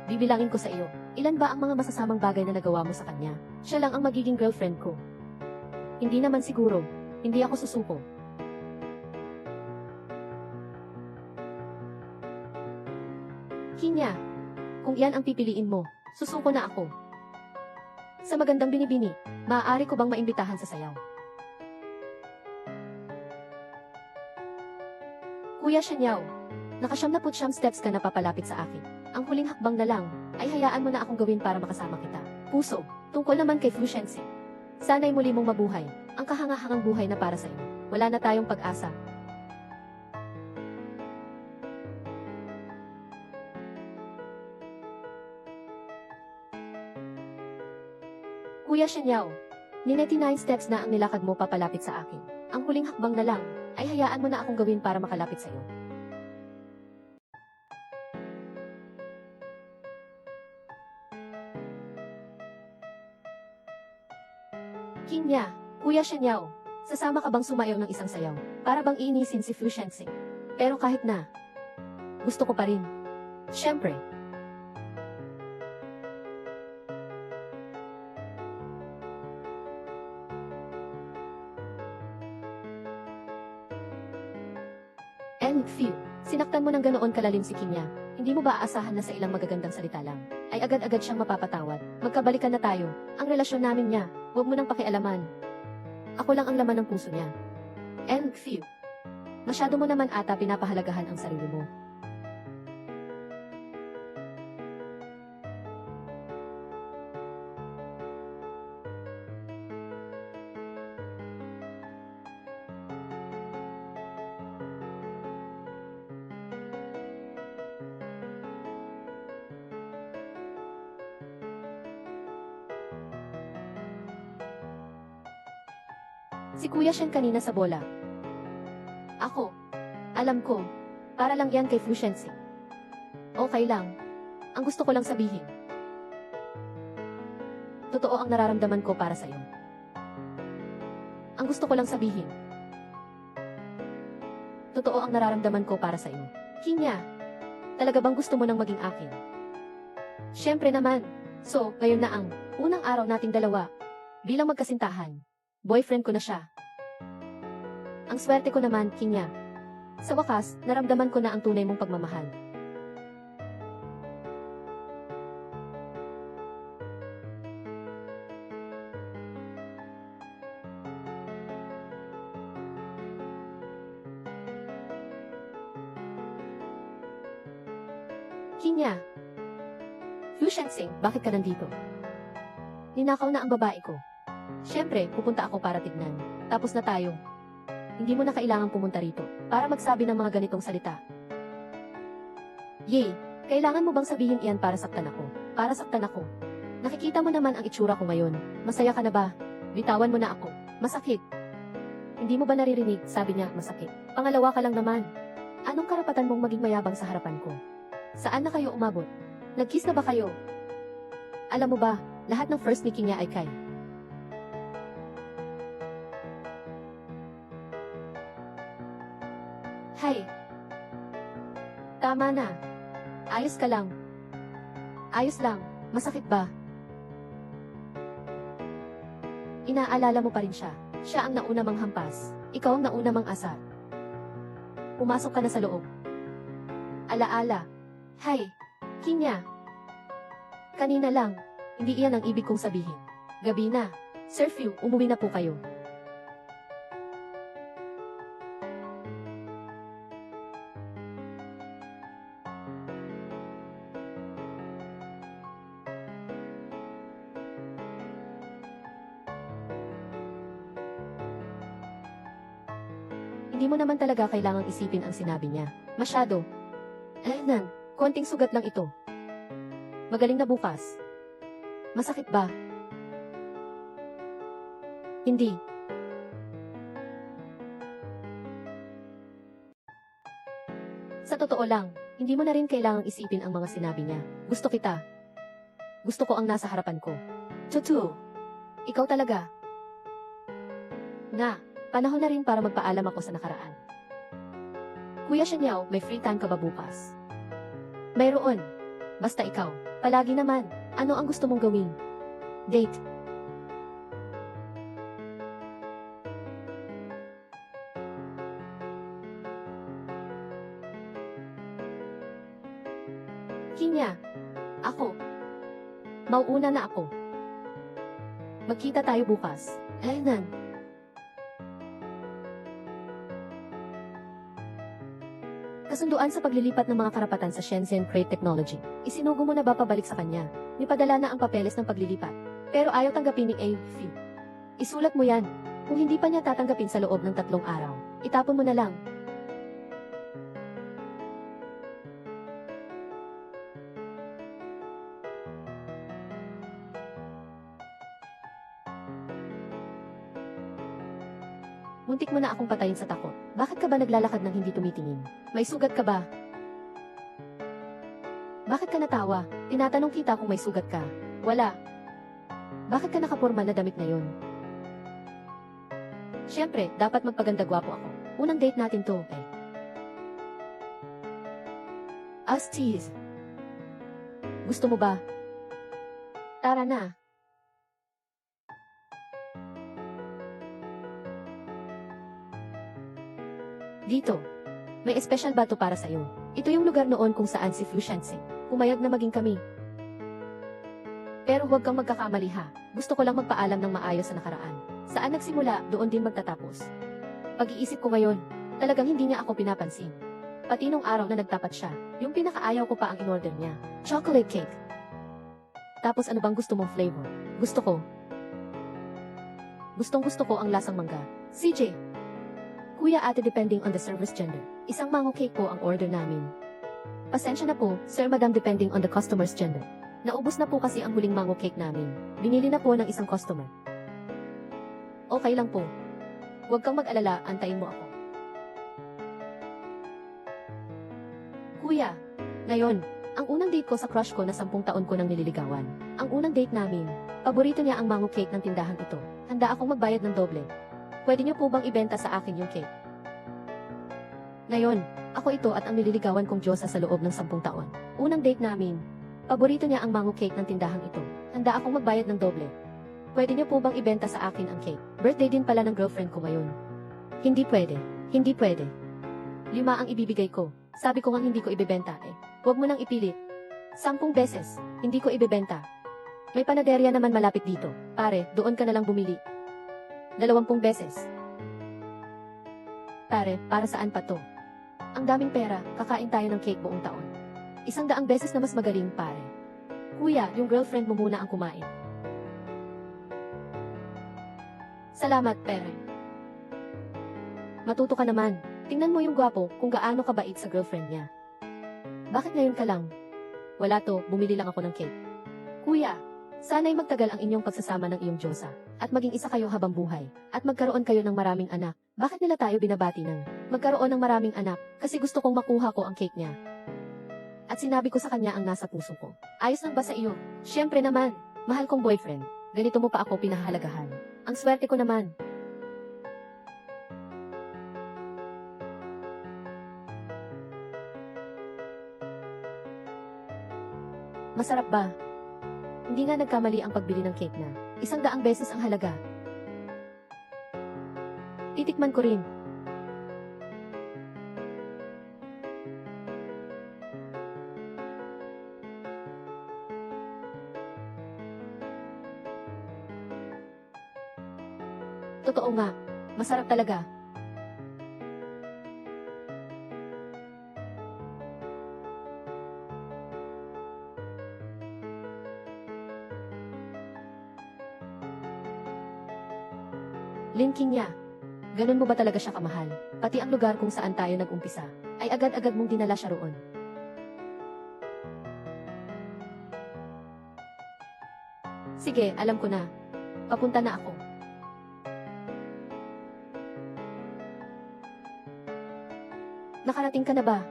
A: Bibilangin ko sa iyo, ilan ba ang mga masasamang bagay na nagawa mo sa kanya? Siya lang ang magiging girlfriend ko. Hindi naman siguro. Hindi ako susuko. Kinya, kung iyan ang pipiliin mo, susuko na ako. Sa magandang binibini, maaari ko bang maimbitahan sa sayaw? Kuya Shanyaw, naka-79 steps ka na papalapit sa akin. Ang huling hakbang na lang, ay hayaan mo na akong gawin para makasama kita. Puso, tungkol naman kay Fu Shenxi. Sana'y muli mong mabuhay, ang kahangahangang buhay na para sa iyo. Wala na tayong pag-asa. Kuya Shanyaw, ni 99 steps na ang nilakad mo papalapit sa akin. Ang huling hakbang na lang, ay hayaan mo na akong gawin para makalapit sa iyo. Kinya, Kuya Shanyaw, sasama ka bang sumayaw ng isang sayaw? Para bang iinisin si Fu Shenxi? Pero kahit na, gusto ko pa rin. Siyempre. And Fu, sinaktan mo ng ganoon kalalim si Kinya. Hindi mo ba aasahan na sa ilang magagandang salita lang, ay agad-agad siyang mapapatawad? Magkabalikan na tayo. Ang relasyon namin niya, huwag mo nang pakialaman. Ako lang ang laman ng puso niya. And Fu, masyado mo naman ata pinapahalagahan ang sarili mo. Si Kuya Shen kanina sa bola. Ako. Alam ko. Para lang yan kay Fu Shenxi. Okay lang. Ang gusto ko lang sabihin. Totoo ang nararamdaman ko para sa'yo. Ang gusto ko lang sabihin. Totoo ang nararamdaman ko para sa'yo. Kinya, talaga bang gusto mo nang maging akin? Siyempre naman. So, ngayon na ang unang araw nating dalawa. Bilang magkasintahan. Boyfriend ko na siya. Ang swerte ko naman, Kinya. Sa wakas, naramdaman ko na ang tunay mong pagmamahal. Kinya. Fu Shenxi, bakit ka nandito? Ninakaw na ang babae ko. Siyempre, pupunta ako para tignan. Tapos na tayo. Hindi mo na kailangang pumunta rito para magsabi ng mga ganitong salita. Yay! Kailangan mo bang sabihin iyan para saktan ako? Para saktan ako. Nakikita mo naman ang itsura ko ngayon. Masaya ka na ba? Bitawan mo na ako. Masakit. Hindi mo ba naririnig? Sabi niya, masakit. Pangalawa ka lang naman. Anong karapatan mong maging mayabang sa harapan ko? Saan na kayo umabot? Nag-kiss na ba kayo? Alam mo ba, lahat ng first meeting niya ay kay. Hay. Tama na. Ayos ka lang. Ayos lang. Masakit ba? Inaalala mo pa rin siya. Siya ang nauna mang hampas. Ikaw ang nauna mang asar. Pumasok ka na sa loob. Alaala. Hay. Kinya. Kanina lang. Hindi iyan ang ibig kong sabihin. Gabi na. Sir Fu, umuwi na po kayo. Hindi mo naman talaga kailangang isipin ang sinabi niya. Masyado. Nan, konting sugat lang ito. Magaling na bukas. Masakit ba? Hindi. Sa totoo lang, hindi mo na rin kailangang isipin ang mga sinabi niya. Gusto kita. Gusto ko ang nasa harapan ko. Tutu. Ikaw talaga. Na, panahon na rin para magpaalam ako sa nakaraan. Kuya Shanyao, may free time ka ba bukas? Mayroon. Basta ikaw. Palagi naman. Ano ang gusto mong gawin? Date. Kinya. Ako. Mauuna na ako. Magkita tayo bukas. Ayun. Kasunduan sa paglilipat ng mga karapatan sa Shenzhen Crate Technology. Isinugo mo na ba pabalik sa kanya? Nipadala na ang papeles ng paglilipat. Pero ayaw tanggapin ni A.F. Isulat mo yan. Kung hindi pa niya tatanggapin sa loob ng 3 araw, itapon mo na lang. Muntik mo na akong patayin sa takot. Bakit ka ba naglalakad ng hindi tumitingin? May sugat ka ba? Bakit ka natawa? Tinatanong kita kung may sugat ka. Wala. Bakit ka nakaporma na damit na yon? Siyempre, dapat magpaganda gwapo ako. Unang date natin to, eh. Tease. Gusto mo ba? Tara na. Dito. May espesyal ba to para sa'yo? Ito yung lugar noon kung saan si Fu Shanxing pumayag na maging kami. Pero huwag kang magkakamali ha. Gusto ko lang magpaalam ng maayos sa nakaraan. Saan nagsimula, doon din magtatapos. Pag-iisip ko ngayon, talagang hindi niya ako pinapansin. Pati nung araw na nagtapat siya, yung pinakaayaw ko pa ang in-order niya. Chocolate cake. Tapos ano bang gusto mong flavor? Gusto ko. Gustong-gusto ko ang lasang mangga. CJ. Kuya ate depending on the server's gender. Isang mango cake po ang order namin. Pasensya na po, sir madam depending on the customer's gender. Naubos na po kasi ang huling mango cake namin. Binili na po ng isang customer. Okay lang po. Huwag kang mag-alala, antayin mo ako. Kuya, ngayon, ang unang date ko sa crush ko na 10 taon ko nang nililigawan. Ang unang date namin, paborito niya ang mango cake ng tindahan ito. Handa akong magbayad ng doble. Pwede niyo po bang ibenta sa akin yung cake? Ngayon, ako ito at ang nililigawan kong Diyosa sa loob ng 10 taon. Unang date namin, paborito niya ang mango cake ng tindahan ito. Handa akong magbayad ng doble. Pwede niyo po bang ibenta sa akin ang cake? Birthday din pala ng girlfriend ko ngayon. Hindi pwede. Hindi pwede. 5 ang ibibigay ko. Sabi ko nga hindi ko ibebenta eh. Huwag mo nang ipilit. 10 beses, hindi ko ibebenta. May panaderya naman malapit dito. Pare, doon ka na lang bumili. 20 beses. Pare, para saan pa to? Ang daming pera, kakain tayo ng cake buong taon. 100 beses na mas magaling, pare. Kuya, yung girlfriend mo muna ang kumain. Salamat, pere. Matuto ka naman. Tingnan mo yung gwapo kung gaano kabait sa girlfriend niya. Bakit ngayon ka lang? Wala to, bumili lang ako ng cake. Kuya, sana'y magtagal ang inyong pagsasama ng iyong Diyosa, at maging isa kayo habang buhay, at magkaroon kayo ng maraming anak. Bakit nila tayo binabati ng magkaroon ng maraming anak? Kasi gusto kong makuha ko ang cake niya. At sinabi ko sa kanya ang nasa puso ko. Ayos lang ba sa iyo? Siyempre naman, mahal kong boyfriend. Ganito mo pa ako pinahalagahan. Ang swerte ko naman. Masarap ba? Hindi nga nagkamali ang pagbili ng cake na 100 beses ang halaga. Titikman ko rin. Totoo nga, masarap talaga. Linking niya. Ganun mo ba talaga siya kamahal? Pati ang lugar kung saan tayo nag-umpisa, ay agad-agad mong dinala siya roon. Sige, alam ko na. Papunta na ako. Nakarating ka na ba?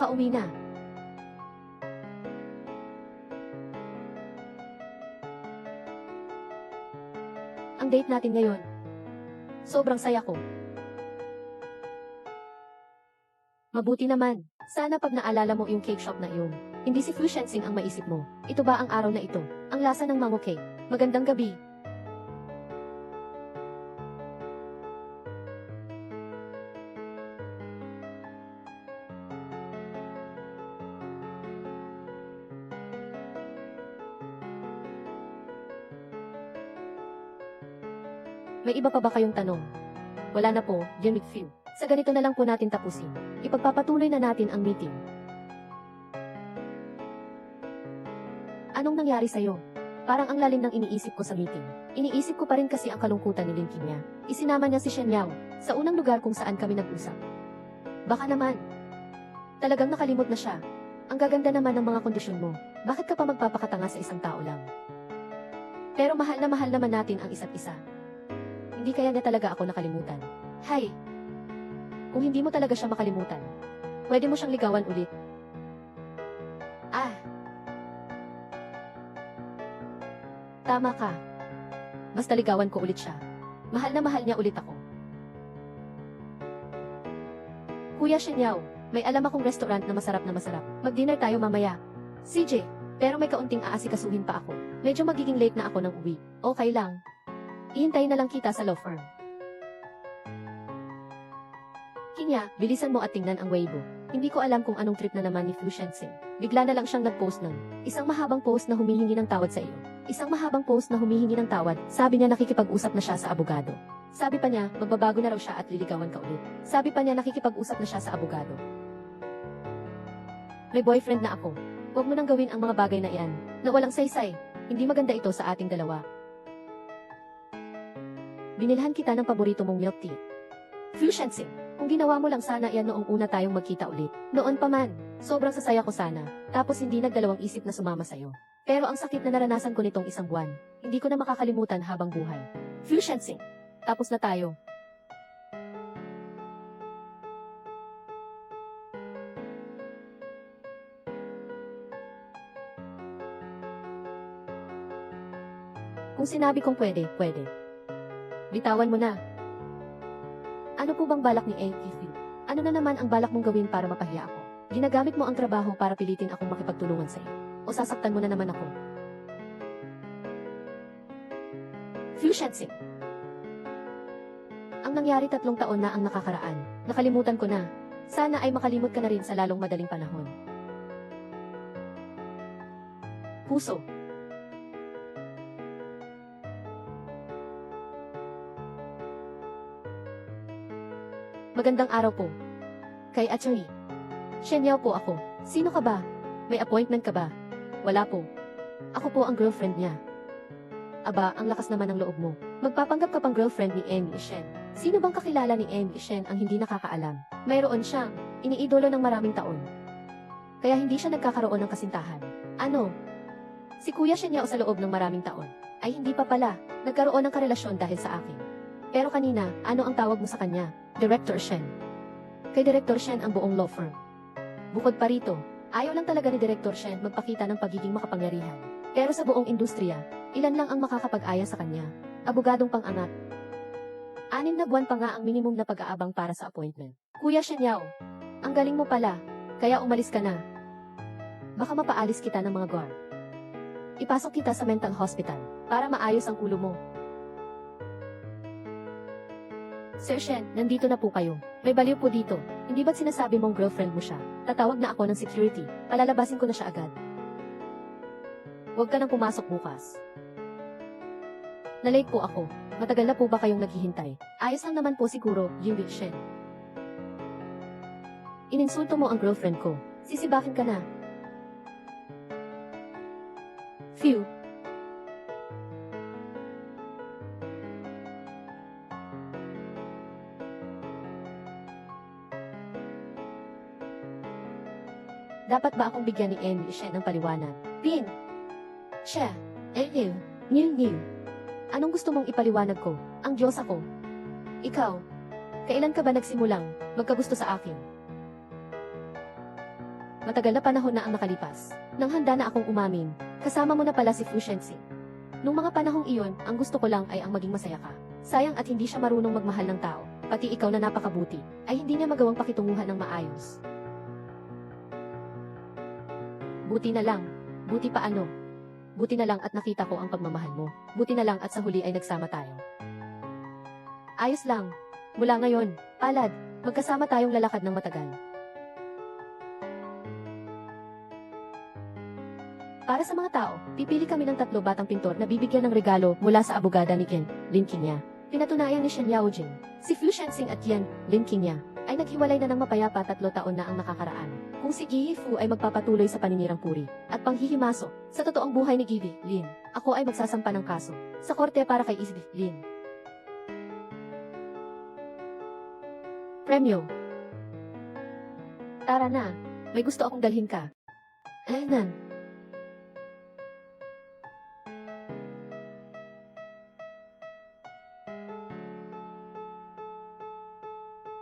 A: Nakauwi na. Ang date natin ngayon. Sobrang saya ko. Mabuti naman. Sana pag naalala mo yung cake shop na iyon, hindi si Fu Shensing ang maisip mo. Ito ba ang araw na ito? Ang lasa ng mango cake. Magandang gabi. May iba pa ba kayong tanong? Wala na po, Jimmy Few. Sa ganito na lang po natin tapusin. Ipagpapatuloy na natin ang meeting. Anong nangyari sa'yo? Parang ang lalim ng iniisip ko sa meeting. Iniisip ko pa rin kasi ang kalungkutan ni Lin Qinya. Isinama niya si Shen Yao sa unang lugar kung saan kami nag-usap. Baka naman. Talagang nakalimot na siya. Ang gaganda naman ng mga kondisyon mo. Bakit ka pa magpapakatanga sa isang tao lang? Pero mahal naman natin ang isa't isa. Hindi kaya niya talaga ako nakalimutan. Hay! Kung hindi mo talaga siya makalimutan, pwede mo siyang ligawan ulit. Ah! Tama ka. Basta ligawan ko ulit siya. Mahal na mahal niya ulit ako. Kuya Shen Yao, may alam akong restaurant na masarap na masarap. Mag-dinner tayo mamaya. CJ, pero may kaunting aasikasuhin pa ako. Medyo magiging late na ako ng uwi. Okay lang. Ihintayin na lang kita sa law firm. Qinya, bilisan mo at tingnan ang Weibo. Hindi ko alam kung anong trip na naman ni Fu Shensing. Bigla na lang siyang nag-post ng isang mahabang post na humihingi ng tawad sa iyo. Isang mahabang post na humihingi ng tawad. Sabi niya nakikipag-usap na siya sa abogado. Sabi pa niya, magbabago na raw siya at liligawan ka ulit. Sabi pa niya nakikipag-usap na siya sa abogado. May boyfriend na ako. Huwag mo nang gawin ang mga bagay na iyan, na walang saysay. Hindi maganda ito sa ating dalawa. Binilhan kita ng paborito mong milk tea. Fu Shensing, kung ginawa mo lang sana iyan noong una tayong magkita ulit. Noon pa man, sobrang sasaya ko sana, tapos hindi nagdalawang isip na sumama sa'yo. Pero ang sakit na naranasan ko nitong isang buwan, hindi ko na makakalimutan habang buhay. Fu Shensing, tapos na tayo. Kung sinabi kong pwede, pwede. Bitawan mo na. Ano po bang balak ni AKF? Ano na naman ang balak mong gawin para mapahiya ako? Ginagamit mo ang trabaho para pilitin akong makipagtulungan sa'yo. O sasaktan mo na naman ako? Fu Shensing. Ang nangyari 3 taon na ang nakakaraan. Nakalimutan ko na. Sana ay makalimot ka na rin sa lalong madaling panahon. Puso. Magandang araw po. Kay Attorney. Shen Yao po ako. Sino ka ba? May appointment ka ba? Wala po. Ako po ang girlfriend niya. Aba, ang lakas naman ng loob mo. Magpapanggap ka pang girlfriend ni Amy Shen. Sino bang kakilala ni Amy Shen ang hindi nakakaalam? Mayroon siyang iniidolo ng maraming taon. Kaya hindi siya nagkakaroon ng kasintahan. Ano? Si Kuya Shen Yao sa loob ng maraming taon ay hindi pa pala nagkaroon ng karelasyon dahil sa akin. Pero kanina, ano ang tawag mo sa kanya? Director Shen. Kay Director Shen ang buong law firm. Bukod pa rito, ayaw lang talaga ni Director Shen magpakita ng pagiging makapangyarihan. Pero sa buong industriya, ilan lang ang makakapag-aya sa kanya? Abogadong pang-angat. 6 na buwan pa nga ang minimum na pag-aabang para sa appointment. Kuya Shen Yao, ang galing mo pala, kaya umalis ka na. Baka mapaalis kita ng mga guard. Ipasok kita sa mental hospital, para maayos ang ulo mo. Sir Shen, nandito na po kayo. May baliw po dito. Hindi ba't sinasabi mong girlfriend mo siya? Tatawag na ako ng security. Palalabasin ko na siya agad. Huwag ka nang pumasok bukas. Nalate po ako. Matagal na po ba kayong naghihintay? Ayos lang naman po siguro, Ying Shen. Ininsulto mo ang girlfriend ko. Sisibakin ka na. Phew. Dapat ba akong bigyan ni Amy Shen ng paliwanag? Pin! Siya! New. Anong gusto mong ipaliwanag ko? Ang Diyos ako. Ikaw, kailan ka ba nagsimulang magkagusto sa akin? Matagal na panahon na ang nakalipas. Nang handa na akong umamin, kasama mo na pala si Fu Shenxing. Nung mga panahong iyon, ang gusto ko lang ay ang maging masaya ka. Sayang at hindi siya marunong magmahal ng tao. Pati ikaw na napakabuti, ay hindi niya magawang pakitunguhan ng maayos. Buti na lang. Buti pa ano? Buti na lang at nakita ko ang pagmamahal mo. Buti na lang at sa huli ay nagsama tayo. Ayos lang. Mula ngayon, palad, magkasama tayong lalakad ng matagal. Para sa mga tao, pipili kami ng 3 batang pintor na bibigyan ng regalo mula sa abogada ni Lin Qingya. Pinatunayan ni Shen Yaojing, si Fu Shenxing at Lin Qingya, ay naghiwalay na ng mapayapa 3 taon na ang nakakaraan. Kung si Gi Fu ay magpapatuloy sa paninirang puri at panghihimaso sa totoong buhay ni Gi Lin, ako ay magsasampa ng kaso sa korte para kay Lin. Premyo. Tara na, may gusto akong dalhin ka. Aynan.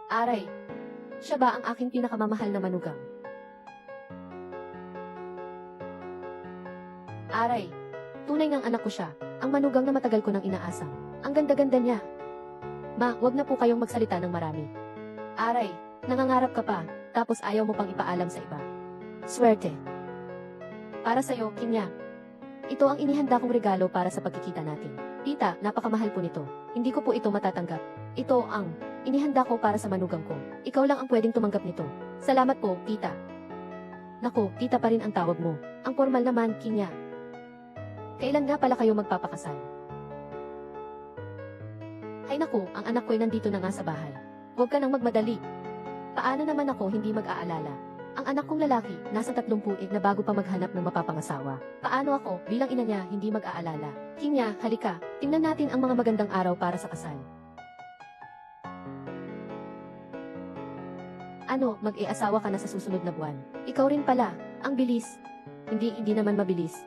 A: Aray, siya ba ang aking pinakamamahal na manugang? Aray, tunay ngang anak ko siya, ang manugang na matagal ko nang inaasam. Ang ganda-ganda niya. Ma, wag na po kayong magsalita ng marami. Aray, nangangarap ka pa, tapos ayaw mo pang ipaalam sa iba. Swerte. Para sa'yo, Kinya. Ito ang inihanda kong regalo para sa pagkikita natin. Tita, napakamahal po nito. Hindi ko po ito matatanggap. Ito ang inihanda ko para sa manugang ko. Ikaw lang ang pwedeng tumanggap nito. Salamat po, tita. Nako, tita pa rin ang tawag mo. Ang formal naman, Kinya. Kailan nga pala kayo magpapakasal? Ay nako, ang anak ko'y nandito na nga sa bahay. Huwag ka nang magmadali. Paano naman ako hindi mag-aalala? Ang anak kong lalaki, nasa 30 na bago pa maghanap ng mapapangasawa. Paano ako, bilang ina niya, hindi mag-aalala? Kinya, halika, tingnan natin ang mga magandang araw para sa kasal. Ano, mag-iasawa ka na sa susunod na buwan? Ikaw rin pala, ang bilis. Hindi naman mabilis.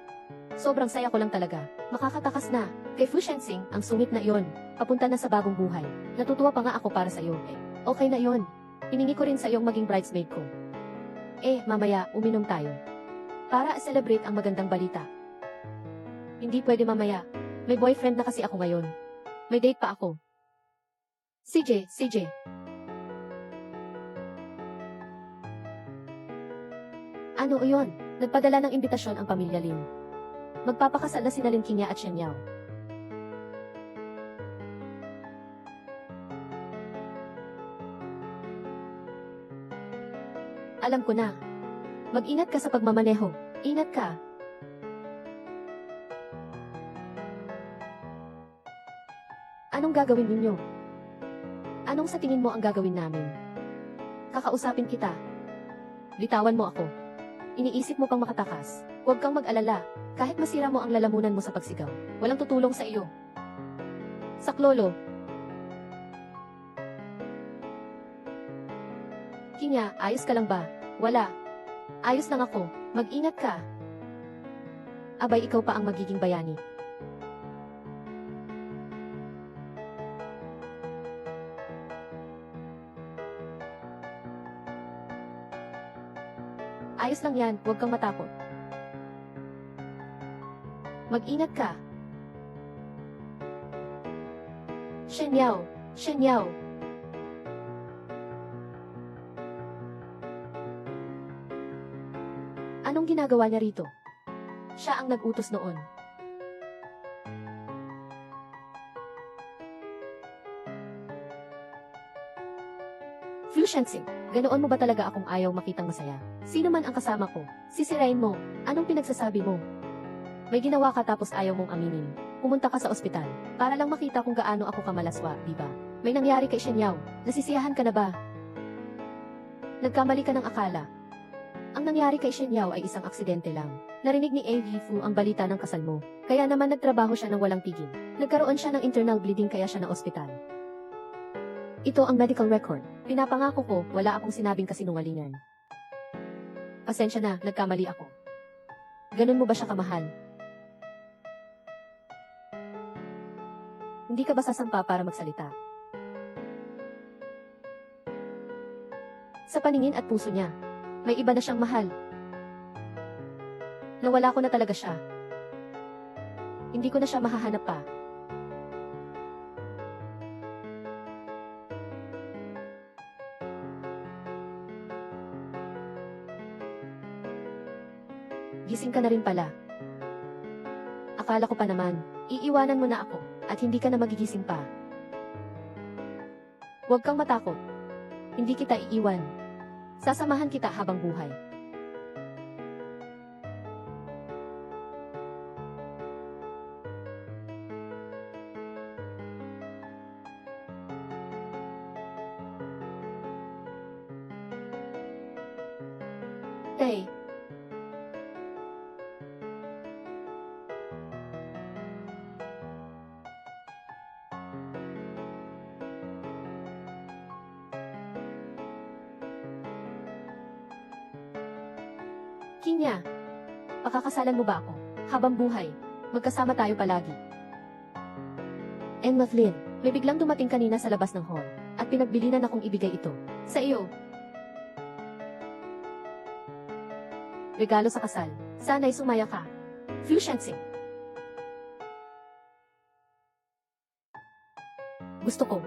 A: Sobrang saya ko lang talaga. Makakatakas na. Kay Fu Shenxing, ang sungit na iyon. Papunta na sa bagong buhay. Natutuwa pa nga ako para sa iyo. Okay na iyon. Hiningi ko rin sa iyong maging bridesmaid ko. Mamaya, uminom tayo. Para celebrate ang magandang balita. Hindi pwede mamaya. May boyfriend na kasi ako ngayon. May date pa ako. CJ. Ano iyon? Nagpadala ng imbitasyon ang pamilya Lin. Magpapakasal na sina Lin Qingya at Shen Yao. Alam ko na. Mag-ingat ka sa pagmamaneho. Ingat ka. Anong gagawin ninyo? Anong sa tingin mo ang gagawin namin? Kakausapin kita. Bitawan mo ako. Iniisip mo pang makatakas. Huwag kang mag-alala. Kahit masira mo ang lalamunan mo sa pagsigaw, walang tutulong sa iyo. Saklolo. Kinya, ayos ka lang ba? Wala. Ayos lang ako. Mag-ingat ka. Abay, ikaw pa ang magiging bayani. Ayos lang yan, huwag kang matakot. Mag-ingat ka. Shen Yao. Anong ginagawa niya rito? Siya ang nag-utos noon. Fu Shenxing, ganoon mo ba talaga akong ayaw makitang masaya? Sino man ang kasama ko, sisirain mo, anong pinagsasabi mo? May ginawa ka tapos ayaw mong aminin. Pumunta ka sa ospital, para lang makita kung gaano ako kamalaswa, di ba? May nangyari kay Shen Yao, nasisiyahan ka na ba? Nagkamali ka ng akala. Ang nangyari kay Shen Yao ay isang aksidente lang. Narinig ni A.V. Fu ang balita ng kasal mo, kaya naman nagtrabaho siya ng walang tigil. Nagkaroon siya ng internal bleeding kaya siya na ospital. Ito ang medical record. Pinapangako ko, wala akong sinabing kasinungalingan. Pasensya na, nagkamali ako. Ganun mo ba siya kamahal? Hindi ka ba sasampa para magsalita? Sa paningin at puso niya, may iba na siyang mahal. Nawala ko na talaga siya. Hindi ko na siya mahahanap pa. Gising ka na rin pala. Akala ko pa naman, iiwanan mo na ako, at hindi ka na magigising pa. Huwag kang matakot. Hindi kita iiwan. Sasamahan kita habang buhay. Tay, Kinya, pakakasalan mo ba ako? Habang buhay, magkasama tayo palagi. And Mathlin, may biglang dumating kanina sa labas ng hall, at pinagbilinan akong ibigay ito. Sa iyo. Regalo sa kasal. Sana'y sumaya ka. Fushensing. Gusto ko,